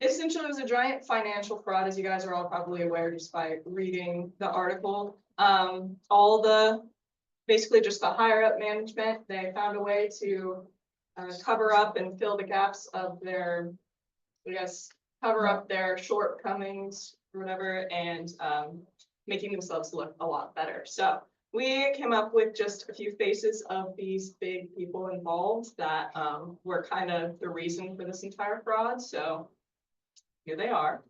Speaker 5: Essentially, it was a giant financial fraud, as you guys are all probably aware just by reading the article. Basically just the higher up management, they found a way to cover up and fill the gaps of their, I guess, cover up their shortcomings or whatever, and making themselves look a lot better. So we came up with just a few faces of these big people involved that were kind of the reason for this entire fraud. So here they are.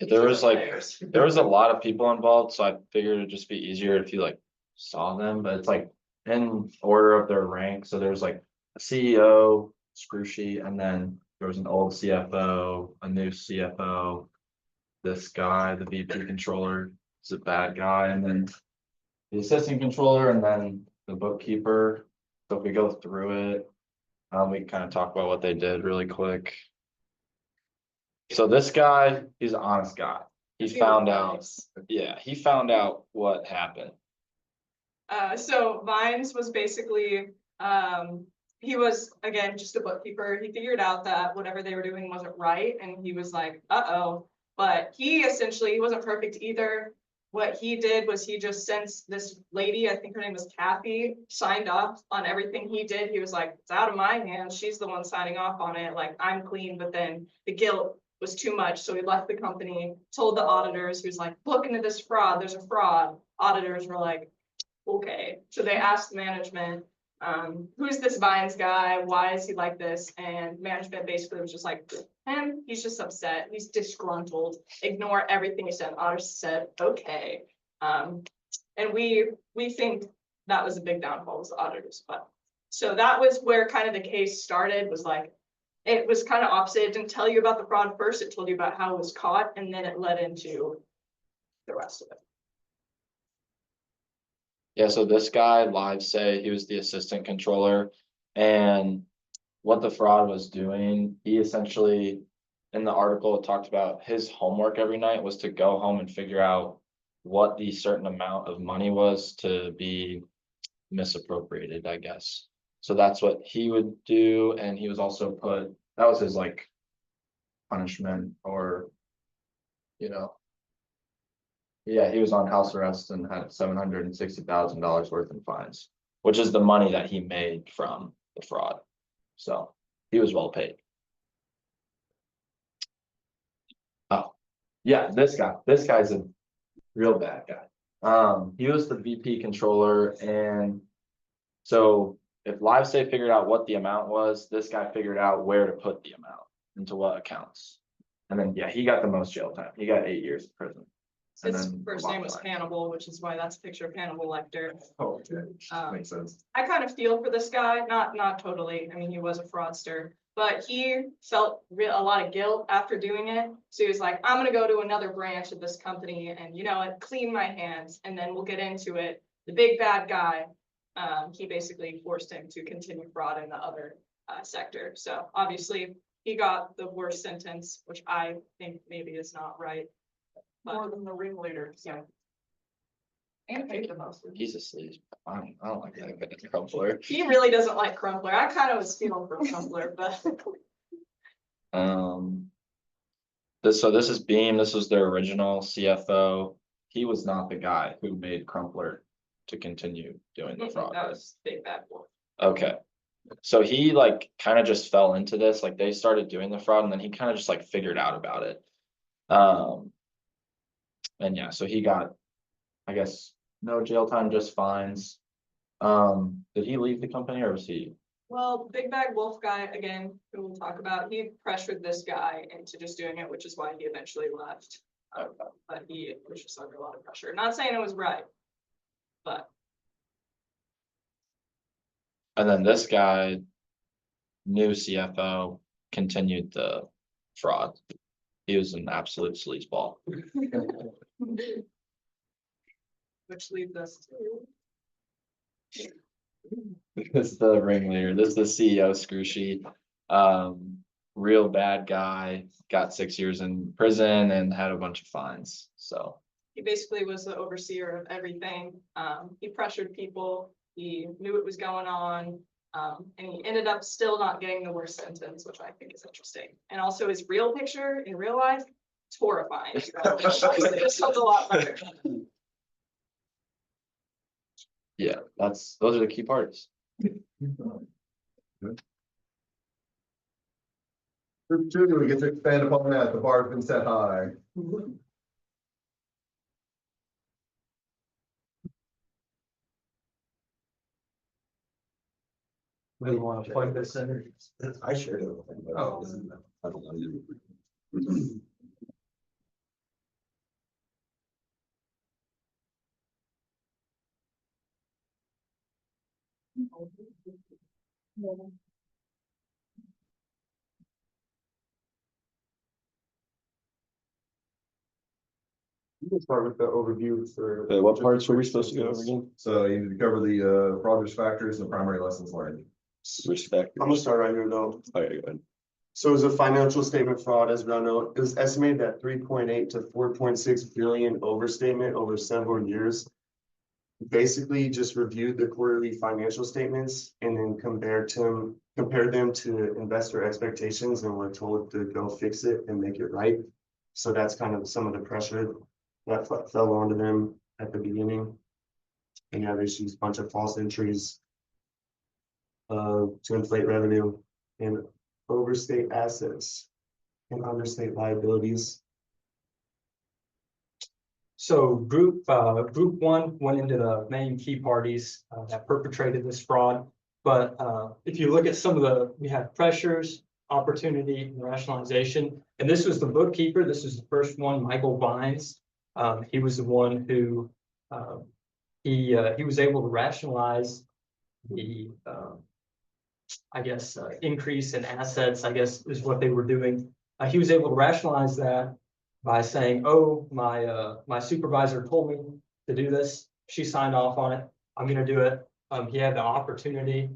Speaker 2: There was a lot of people involved, so I figured it'd just be easier if you like saw them, but it's like in order of their rank. So there's like a CEO, screw sheet, and then there was an old CFO, a new CFO. This guy, the VP controller, is a bad guy, and then the assistant controller, and then the bookkeeper. So if we go through it, we kind of talk about what they did really quick. So this guy, he's an honest guy. He found out, he found out what happened.
Speaker 5: So Vines was basically, he was, again, just a bookkeeper. He figured out that whatever they were doing wasn't right, and he was like, uh-oh. But he wasn't perfect either. What he did was he just sent this lady, I think her name was Kathy, signed off on everything he did. He was like, it's out of my hands. She's the one signing off on it. Like, I'm clean, but then the guilt was too much. So he left the company, told the auditors, he was like, look into this fraud. There's a fraud. Auditors were like, okay. So they asked management, who's this Vines guy? Why is he like this? And management basically was just like, he's just upset. He's disgruntled. Ignore everything he said. Auditors said, okay. And we think that was a big downfall was the auditors. But so that was where kind of the case started, was like, it was kind of opposite. It didn't tell you about the fraud first. It told you about how it was caught, and then it led into the rest of it.
Speaker 2: Yeah, so this guy, live say, he was the assistant controller, and what the fraud was doing, he essentially, in the article, it talked about his homework every night was to go home and figure out what the certain amount of money was to be misappropriated, I guess. So that's what he would do, and he was also put, that was his like punishment, or, you know. Yeah, he was on house arrest and had $760,000 worth in fines, which is the money that he made from the fraud. So he was well paid. Oh, yeah, this guy's a real bad guy. He was the VP controller, and so if LiveSafe figured out what the amount was, this guy figured out where to put the amount into what accounts. And then, yeah, he got the most jail time. He got 8 years in prison. And
Speaker 5: His
Speaker 2: then
Speaker 5: first
Speaker 2: a lot
Speaker 5: name was
Speaker 2: more.
Speaker 5: Hannibal, which is why that's a picture of Hannibal Lecter.
Speaker 4: Oh, okay,
Speaker 5: Um,
Speaker 4: makes sense.
Speaker 5: I kind of feel for this guy, not totally. I mean, he was a fraudster, but he felt a lot of guilt after doing it. So he was like, I'm gonna go to another branch of this company and, you know, clean my hands, and then we'll get into it. The big bad guy, he basically forced him to continue fraud in the other sector. So obviously he got the worst sentence, which I think maybe is not right. More than the ringleader, so. And paid the most.
Speaker 2: He's a sleaze. I don't like that bit of Crumpler.
Speaker 5: He really doesn't like Crumpler. I kind of was feeling for Crumpler, but
Speaker 2: So this is Beam. This was their original CFO. He was not the guy who made Crumpler to continue doing the fraud.
Speaker 5: that was Big Bad Wolf.
Speaker 2: Okay. So he like kind of just fell into this, like they started doing the fraud and then he kind of just like figured out about it. And yeah, so he got, I guess, no jail time, just fines. Did he leave the company or was he?
Speaker 5: Well, Big Bad Wolf guy, again, who we'll talk about, he pressured this guy into just doing it, which is why he eventually left. But he was just under a lot of pressure. Not saying it was right, but.
Speaker 2: And then this guy, new CFO, continued the fraud. He was an absolute sleazeball.
Speaker 5: Which leads us to.
Speaker 2: This is the ringleader. This is the CEO, Scrushy. Real bad guy, got 6 years in prison and had a bunch of fines. So
Speaker 5: He basically was the overseer of everything. He pressured people. He knew what was going on. And he ended up still not getting the worst sentence, which I think is interesting. And also his real picture in real life, it's horrifying. This one's a lot better.
Speaker 2: yeah, those are the key parts.
Speaker 7: Group two, we get to expand upon that. The bar's been set high.
Speaker 8: We want to plug this in.
Speaker 4: I shared it with him, but
Speaker 8: Oh.
Speaker 4: I don't know.
Speaker 7: You can start with the overview for.
Speaker 1: What parts were we supposed to go over again?
Speaker 7: So you need to cover the fraud risk factors and the primary lessons learned.
Speaker 1: Respect.
Speaker 9: I'm gonna start right here though.
Speaker 1: Okay, go ahead.
Speaker 9: So as a financial statement fraud, as we all know, it was estimated that 3.8 to 4.6 billion overstatement over several years. Basically just reviewed the quarterly financial statements and then compared them to investor expectations and were told to go fix it and make it right. So that's kind of some of the pressure that fell onto them at the beginning. And yeah, there's used a bunch of false entries to inflate revenue and overstate assets and understate liabilities.
Speaker 8: So group one went into the main key parties that perpetrated this fraud. But if you look at some of we had pressures, opportunity, and rationalization. And this was the bookkeeper. This was the first one, Michael Vines. He was the one who he was able to rationalize the I guess increase in assets, I guess is what they were doing. He was able to rationalize that by saying, oh, my supervisor told me to do this. She signed off on it. I'm gonna do it. He had the opportunity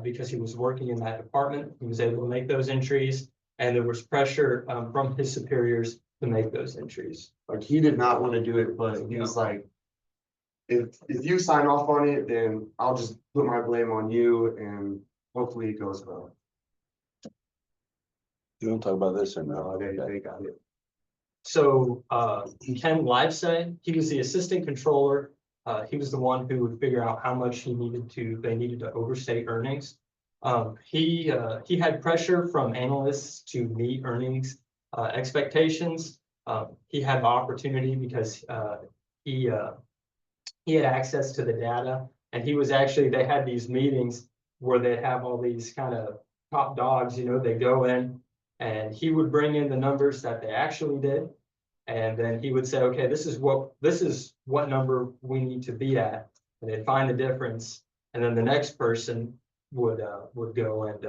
Speaker 8: because he was working in that department. He was able to make those entries, and there was pressure from his superiors to make those entries.
Speaker 9: Like, he did not want to do it, but he was like, if you sign off on it, then I'll just put my blame on you and hopefully it goes well.
Speaker 4: You want to talk about this or no?
Speaker 9: They got it.
Speaker 8: So Ken Livesay, he was the assistant controller. He was the one who would figure out how much they needed to overstate earnings. He had pressure from analysts to meet earnings expectations. He had the opportunity because he had access to the data, and he was actually, they had these meetings where they'd have all these kind of top dogs, they go in and he would bring in the numbers that they actually did. And then he would say, okay, this is what number we need to be at, and they'd find the difference. And then the next person would go and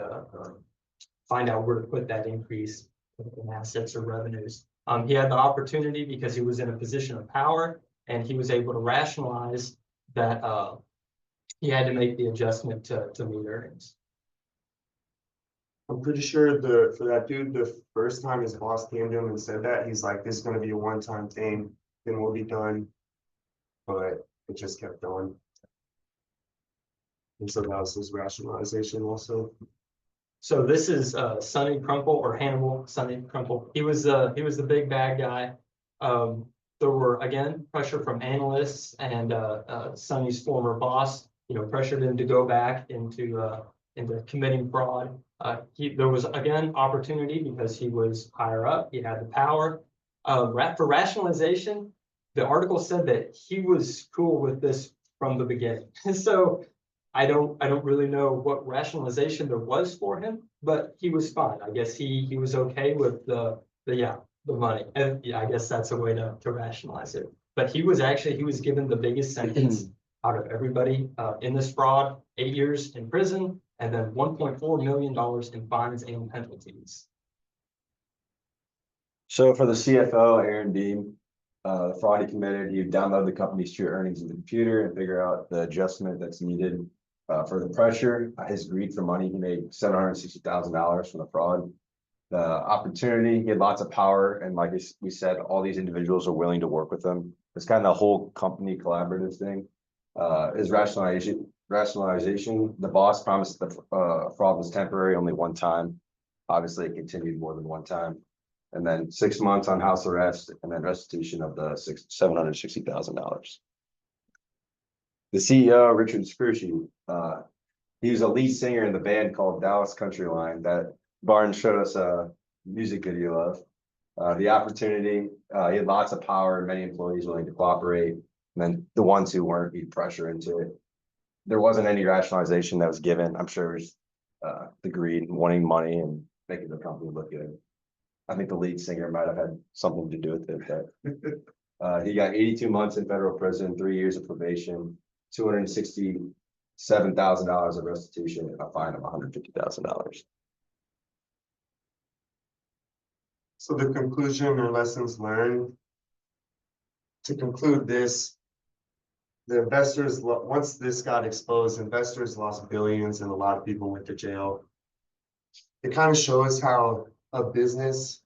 Speaker 8: find out where to put that increase in assets or revenues. He had the opportunity because he was in a position of power, and he was able to rationalize that he had to make the adjustment to meet earnings.
Speaker 9: I'm pretty sure for that dude, the first time his boss came to him and said that, he's like, this is gonna be a one-time thing, then we'll be done. But it just kept going. And so that was his rationalization also.
Speaker 8: So this is Sonny Crumple, or Hannibal Sonny Crumple. He was the big bad guy. There were, again, pressure from analysts, and Sonny's former boss, pressured him to go back into committing fraud. There was, again, opportunity because he was higher up, he had the power. For rationalization, the article said that he was cool with this from the beginning. So I don't really know what rationalization there was for him, but he was fine. I guess he was okay with the money. And yeah, I guess that's a way to rationalize it. But he was given the biggest sentence out of everybody in this fraud, 8 years in prison, and then $1.4 million in fines and penalties.
Speaker 4: So for the CFO, Aaron Dean, the fraud he committed, he would download the company's true earnings in the computer and figure out the adjustment that's needed for the pressure. His greed for money, he made $760,000 from the fraud. The opportunity, he had lots of power, and like we said, all these individuals are willing to work with him. It's kind of the whole company collaborative thing. His rationalization, the boss promised the fraud was temporary, only one time. Obviously, it continued more than one time. And then 6 months on house arrest, and then restitution of the $760,000. The CEO, Richard Scrushy, he was a lead singer in the band called Dallas Country Line that Barnes showed us a music video of. The opportunity, he had lots of power, many employees willing to cooperate, and then the ones who weren't, he'd pressure into it. There wasn't any rationalization that was given. I'm sure it was the greed and wanting money and making the company look good. I think the lead singer might have had something to do with it, but he got 82 months in federal prison, 3 years of probation, $267,000 of restitution, and a fine of $150,000.
Speaker 9: So the conclusion or lessons learned, to conclude this, the investors, once this got exposed, investors lost billions and a lot of people went to jail. It kind of shows how business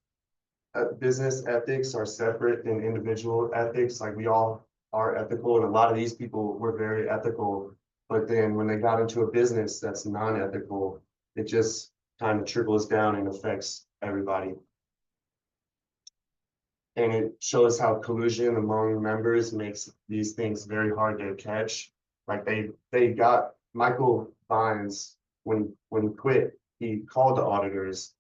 Speaker 9: ethics are separate than individual ethics. Like, we all are ethical, and a lot of these people were very ethical, but then when they got into a business that's non-ethical, it just kind of trickles down and affects everybody. And it shows how collusion among members makes these things very hard to catch. Like, they got Michael Vines, when he quit, he called the auditors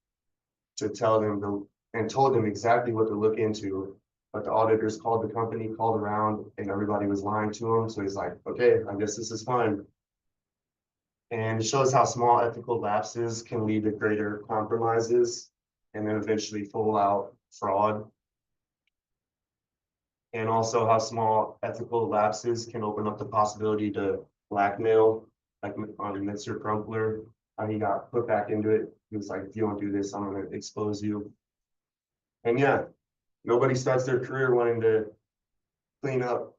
Speaker 9: to tell them and told them exactly what to look into. But the auditors called the company, called around, and everybody was lying to him. So he's like, okay, I guess this is fine. And it shows how small ethical lapses can lead to greater compromises and then eventually full out fraud. And also how small ethical lapses can open up the possibility to blackmail, like on Mr. Crumpler, how he got put back into it. He was like, if you don't do this, I'm gonna expose you. And yeah, nobody starts their career wanting to clean up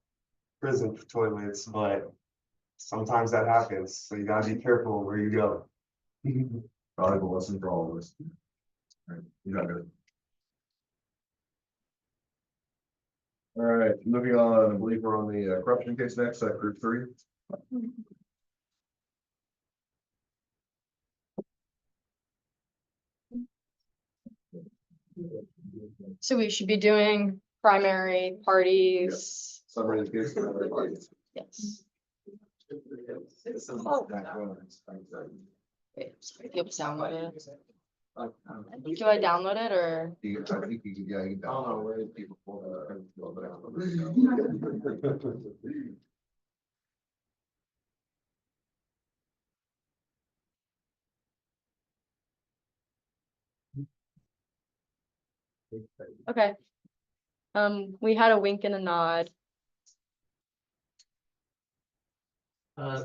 Speaker 9: prison toilets, but sometimes that happens, so you gotta be careful where you go.
Speaker 7: Probably the lesson for all of us. All right, you got it. All right, moving on, I believe we're on the corruption case next, group 3.
Speaker 6: So we should be doing primary parties.
Speaker 7: Summary of the case.
Speaker 6: Yes.
Speaker 2: Oh.
Speaker 6: Wait, you'll download it. Do I download it or?
Speaker 7: I think you can, yeah, you can.
Speaker 2: I don't know where people pull that.
Speaker 6: Okay. We had a wink and a nod.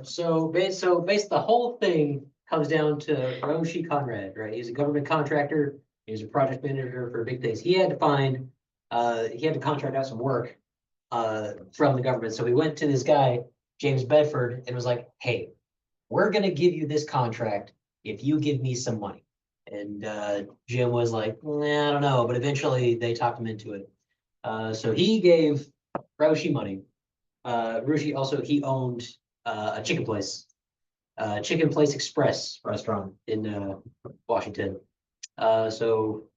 Speaker 10: So the whole thing comes down to Roshi Conrad, right? He's a government contractor. He was a project manager for big things. He had to contract out some work from the government. So he went to this guy, James Bedford, and was like, hey, we're gonna give you this contract if you give me some money. And Jim was like, nah, I don't know, but eventually they talked him into it. So he gave Roshi money. Roshi also, he owned a chicken place, Chicken Place Express restaurant in Washington. So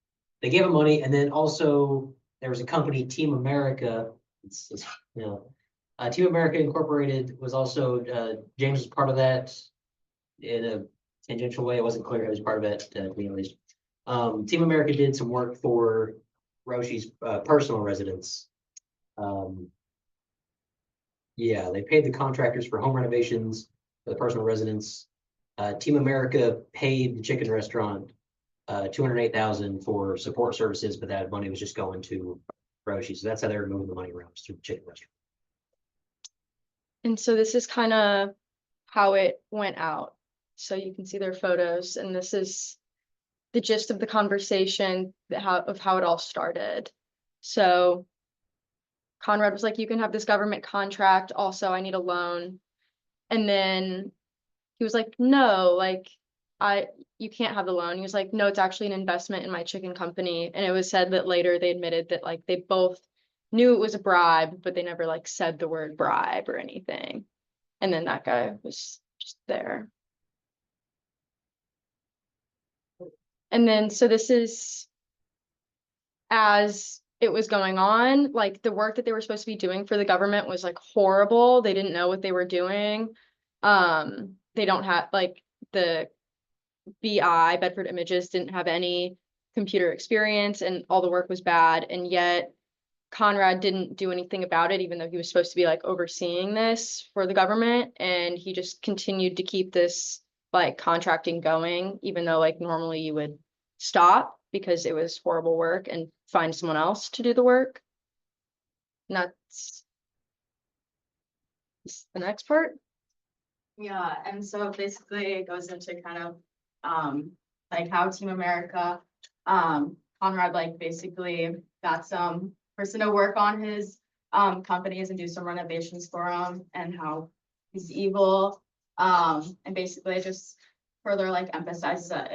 Speaker 10: they gave him money, and then also there was a company, Team America. Team America Incorporated was also James was part of that in a tangential way. It wasn't clear he was part of it, to me at least. Team America did some work for Roshi's personal residence. Yeah, they paid the contractors for home renovations for the personal residence. Team America paid the chicken restaurant $208,000 for support services, but that money was just going to Roshi. So that's how they were moving the money around, through the chicken restaurant.
Speaker 6: And so this is kind of how it went out. So you can see their photos, and this is the gist of the conversation of how it all started. So Conrad was like, you can have this government contract. Also, I need a loan. And then he was like, no, like you can't have the loan. He was like, no, it's actually an investment in my chicken company. And it was said that later they admitted that like they both knew it was a bribe, but they never like said the word bribe or anything. And then that guy was just there. And then, so this is as it was going on, like the work that they were supposed to be doing for the government was like horrible. They didn't know what they were doing. They don't have like the BI, Bedford Images, didn't have any computer experience, and all the work was bad. And yet Conrad didn't do anything about it, even though he was supposed to be like overseeing this for the government. And he just continued to keep this like contracting going, even though like normally you would stop because it was horrible work and find someone else to do the work. And that's the next part.
Speaker 11: Yeah, and so basically it goes into kind of like how Team America, Conrad like basically got some person to work on his companies and do some renovations for him, and how he's evil. And basically it just further like emphasizes that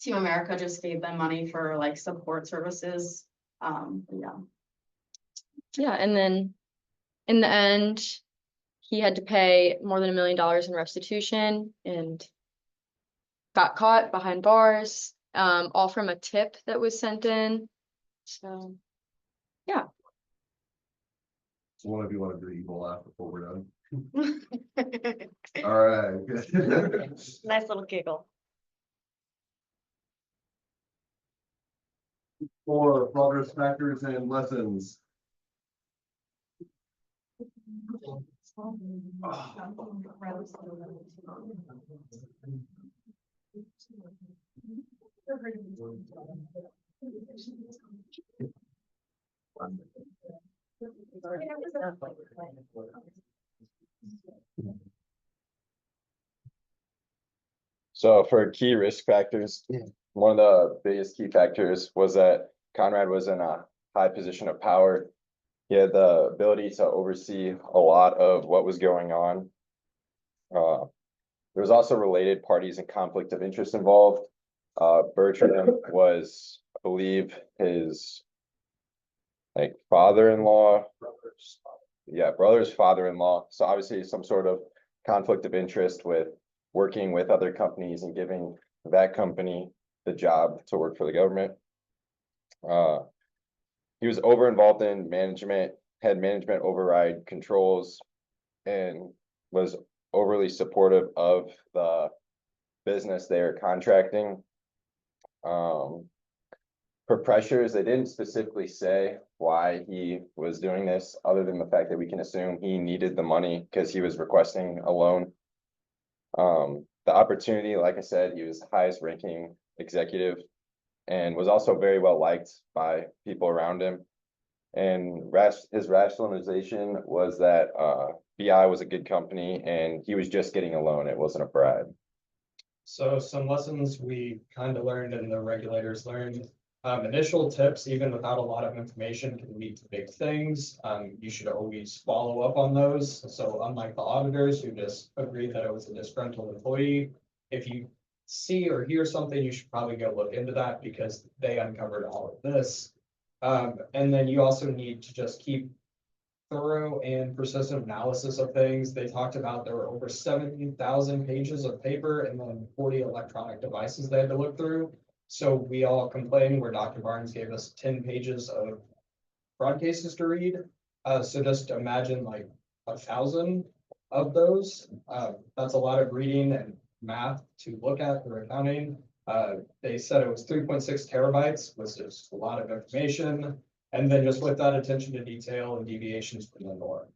Speaker 11: Team America just gave them money for like support services.
Speaker 6: Yeah, and then in the end, he had to pay more than $1 million in restitution and got caught behind bars, all from a tip that was sent in. So, yeah.
Speaker 7: So one of you want to do the evil laugh before we're done? All right. Good.
Speaker 11: Nice little giggle.
Speaker 7: For progress factors and lessons.
Speaker 12: So for key risk factors, one of the biggest key factors was that Conrad was in a high position of power. He had the ability to oversee a lot of what was going on. There was also related parties and conflict of interest involved. Bertram was, I believe, his like father-in-law. Yeah, brother's father-in-law. So obviously some sort of conflict of interest with working with other companies and giving that company the job to work for the government. He was over involved in management, had management override controls, and was overly supportive of the business they were contracting. For pressures, they didn't specifically say why he was doing this, other than the fact that we can assume he needed the money because he was requesting a loan. The opportunity, like I said, he was the highest ranking executive and was also very well liked by people around him. And his rationalization was that BI was a good company and he was just getting a loan, it wasn't a bribe.
Speaker 2: So some lessons we kind of learned and the regulators learned. Initial tips, even without a lot of information, can lead to big things. You should always follow up on those. So unlike the auditors who just agreed that it was a disgruntled employee, if you see or hear something, you should probably go look into that because they uncovered all of this. And then you also need to just keep thorough and persistent analysis of things. They talked about there were over 17,000 pages of paper and then 40 electronic devices they had to look through. So we all complained where Dr. Barnes gave us 10 pages of fraud cases to read. So just imagine like 1,000 of those. That's a lot of reading and math to look at for accounting. They said it was 3.6 terabytes, was just a lot of information. And then just with that attention to detail and deviations from the norm.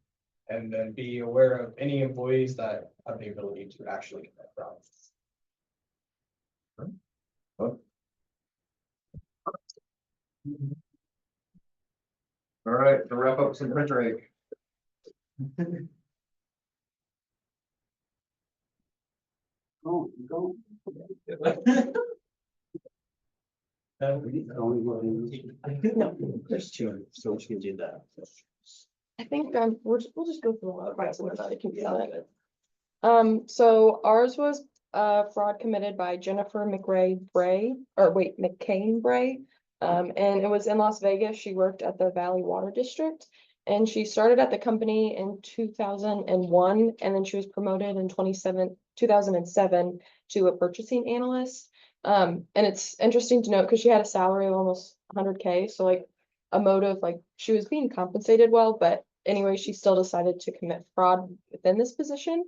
Speaker 2: And then be aware of any employees that have the ability to actually commit fraud.
Speaker 7: All right, to wrap up some printer ink.
Speaker 9: Go.
Speaker 6: No,
Speaker 9: There's two, so we can do that.
Speaker 6: I think we'll just go through all of it, so that it can be done. So ours was fraud committed by Jennifer McCain Bray. And it was in Las Vegas. She worked at the Valley Water District. And she started at the company in 2001, and then she was promoted in 2007 to a purchasing analyst. And it's interesting to note because she had a salary of almost 100K, so like a motive, like she was being compensated well, but anyway, she still decided to commit fraud within this position.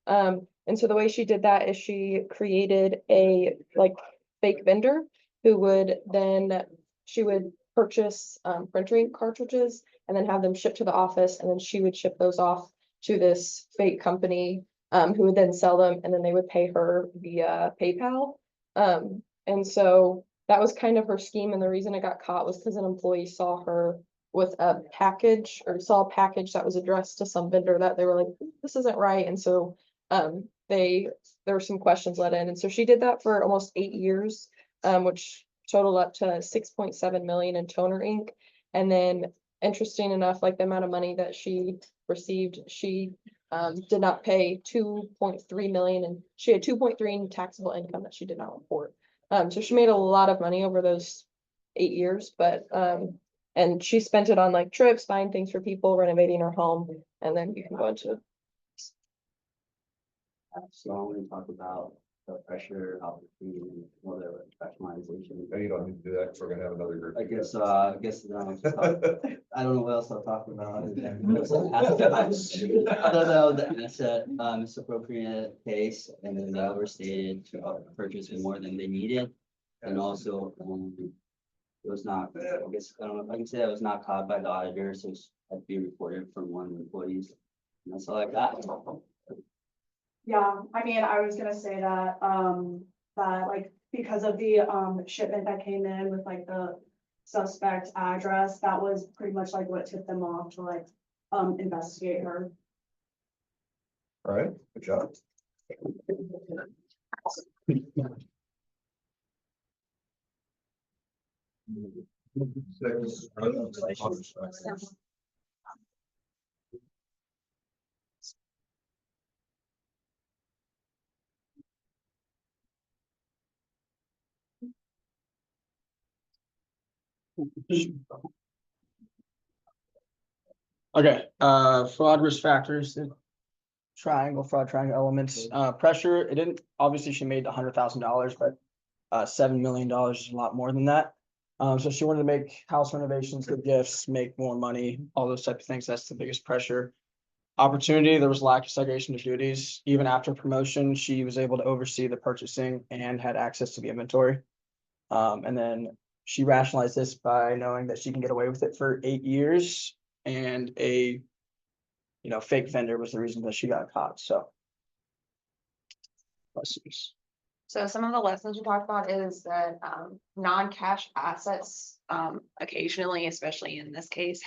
Speaker 6: And so the way she did that is she created a like fake vendor who would then, she would purchase printer cartridges and then have them shipped to the office, and then she would ship those off to this fake company who would then sell them, and then they would pay her via PayPal. And so that was kind of her scheme, and the reason it got caught was because an employee saw her with a package or saw a package that was addressed to some vendor that they were like, this isn't right, and so there were some questions let in, and so she did that for almost 8 years, which totaled up to 6.7 million in toner ink. And then interesting enough, like the amount of money that she received, she did not pay 2.3 million, and she had 2.3 in taxable income that she did not report. So she made a lot of money over those 8 years, but and she spent it on like trips, buying things for people, renovating her home, and then you can go into.
Speaker 9: So I want to talk about the pressure, opportunity, whatever, professionalization.
Speaker 7: No, you don't need to do that, because we're gonna have another group.
Speaker 9: I guess I don't know what else I'll talk about. I don't know, the asset, misappropriate case, and then they overstated to purchase more than they needed. And also, it was not, I guess, I don't know if I can say it was not caught by the auditors, so it had to be reported from one of the employees. And that's all I got.
Speaker 13: Yeah, I mean, I was gonna say that, that like, because of the, shipment that came in with like the suspect address, that was pretty much like what tipped them off to like, investigate her.
Speaker 7: All right, good job. Six.
Speaker 14: Okay, fraud risk factors. Fraud triangle elements, pressure, it didn't, obviously she made $100,000, but $7 million is a lot more than that. So she wanted to make house renovations, give gifts, make more money, all those types of things. That's the biggest pressure. Opportunity, there was lack of segregation of duties. Even after promotion, she was able to oversee the purchasing and had access to the inventory. And then she rationalized this by knowing that she can get away with it for 8 years, and a fake vendor was the reason that she got caught, so. Lessons.
Speaker 15: So some of the lessons we talked about is that non-cash assets occasionally, especially in this case,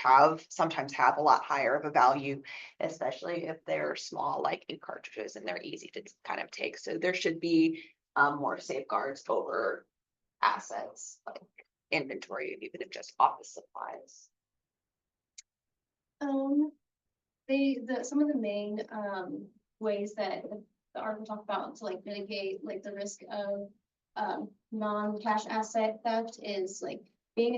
Speaker 15: sometimes have a lot higher of a value, especially if they're small, like ink cartridges, and they're easy to kind of take. So there should be more safeguards over assets like inventory, even if just office supplies.
Speaker 3: Some of the main ways that the article talked about to like mitigate like the risk of non-cash asset theft is like being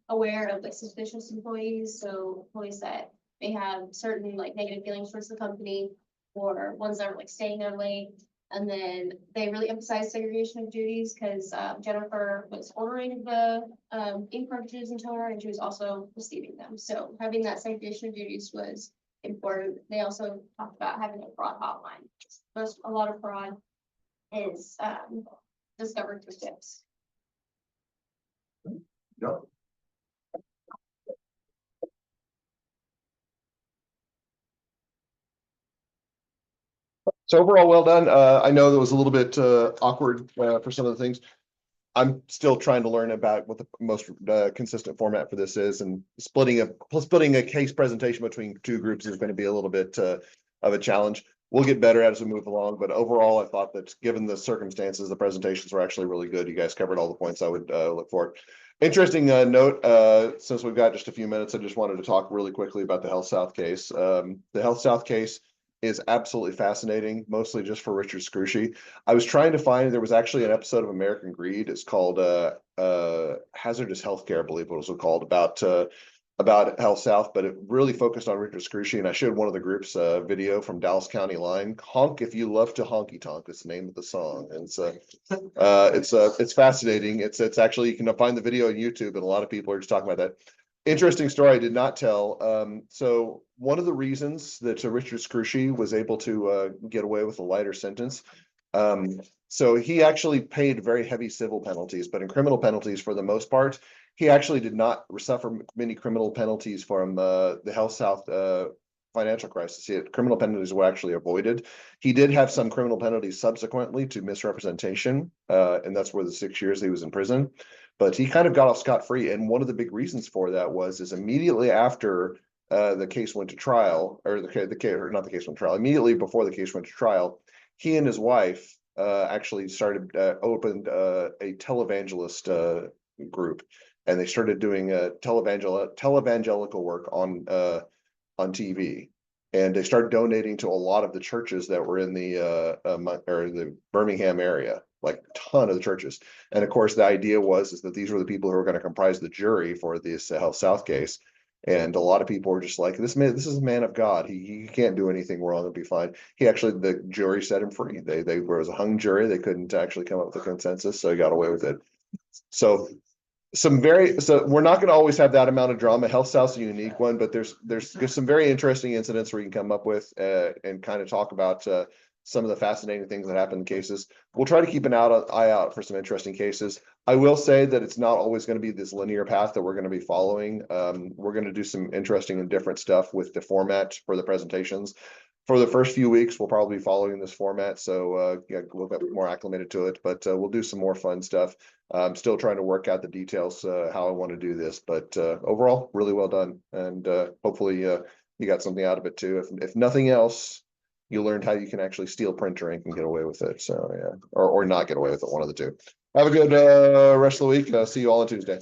Speaker 3: aware of like suspicious employees, so employees that may have certain like negative feelings towards the company, or ones that are like staying there late. And then they really emphasize segregation of duties because Jennifer was ordering the ink cartridges and toner, and she was also receiving them. So having that segregation of duties was important. They also talked about having a fraud hotline. A lot of fraud is discovered through tips.
Speaker 7: Yep.
Speaker 1: So overall, well done. I know that was a little bit awkward for some of the things. I'm still trying to learn about what the most consistent format for this is, and splitting a case presentation between two groups is going to be a little bit of a challenge. We'll get better as we move along, but overall, I thought that given the circumstances, the presentations were actually really good. You guys covered all the points I would look for. Interesting note, since we've got just a few minutes, I just wanted to talk really quickly about the Health South case. The Health South case is absolutely fascinating, mostly just for Richard Scrushy. I was trying to find, there was actually an episode of American Greed. It's called Hazardous Healthcare, I believe it was called, about Health South, but it really focused on Richard Scrushy. And I showed one of the groups video from Dallas County Line. Honk if you love to honky tonk is the name of the song. And it's fascinating. It's actually, you can find the video on YouTube, and a lot of people are just talking about that. Interesting story I did not tell. So one of the reasons that Richard Scrushy was able to get away with a lighter sentence, so he actually paid very heavy civil penalties, but in criminal penalties, for the most part, he actually did not suffer many criminal penalties from the Health South financial crisis. Criminal penalties were actually avoided. He did have some criminal penalties subsequently to misrepresentation, and that's where the 6 years he was in prison. But he kind of got off scot-free, and one of the big reasons for that is immediately after the case went to trial, or not the case went to trial, immediately before the case went to trial, he and his wife actually opened a televangelist group, and they started doing televangelical work on TV. And they started donating to a lot of the churches that were in the Birmingham area, like a ton of the churches. And of course, the idea is that these were the people who were going to comprise the jury for this Health South case. And a lot of people were just like, this is a man of God. He can't do anything wrong. It'll be fine. The jury set him free. They was a hung jury. They couldn't actually come up with a consensus, so he got away with it. So we're not going to always have that amount of drama. Health South's a unique one, but there's some very interesting incidents where you can come up with and kind of talk about some of the fascinating things that happen in cases. We'll try to keep an eye out for some interesting cases. I will say that it's not always going to be this linear path that we're going to be following. We're going to do some interesting and different stuff with the format for the presentations. For the first few weeks, we'll probably be following this format, so we'll get more acclimated to it, but we'll do some more fun stuff. I'm still trying to work out the details, how I want to do this, but overall, really well done. And hopefully you got something out of it too. If nothing else, you learned how you can actually steal printer ink and get away with it. So yeah, or not get away with it, one of the two. Have a good rest of the week. See you all on Tuesday.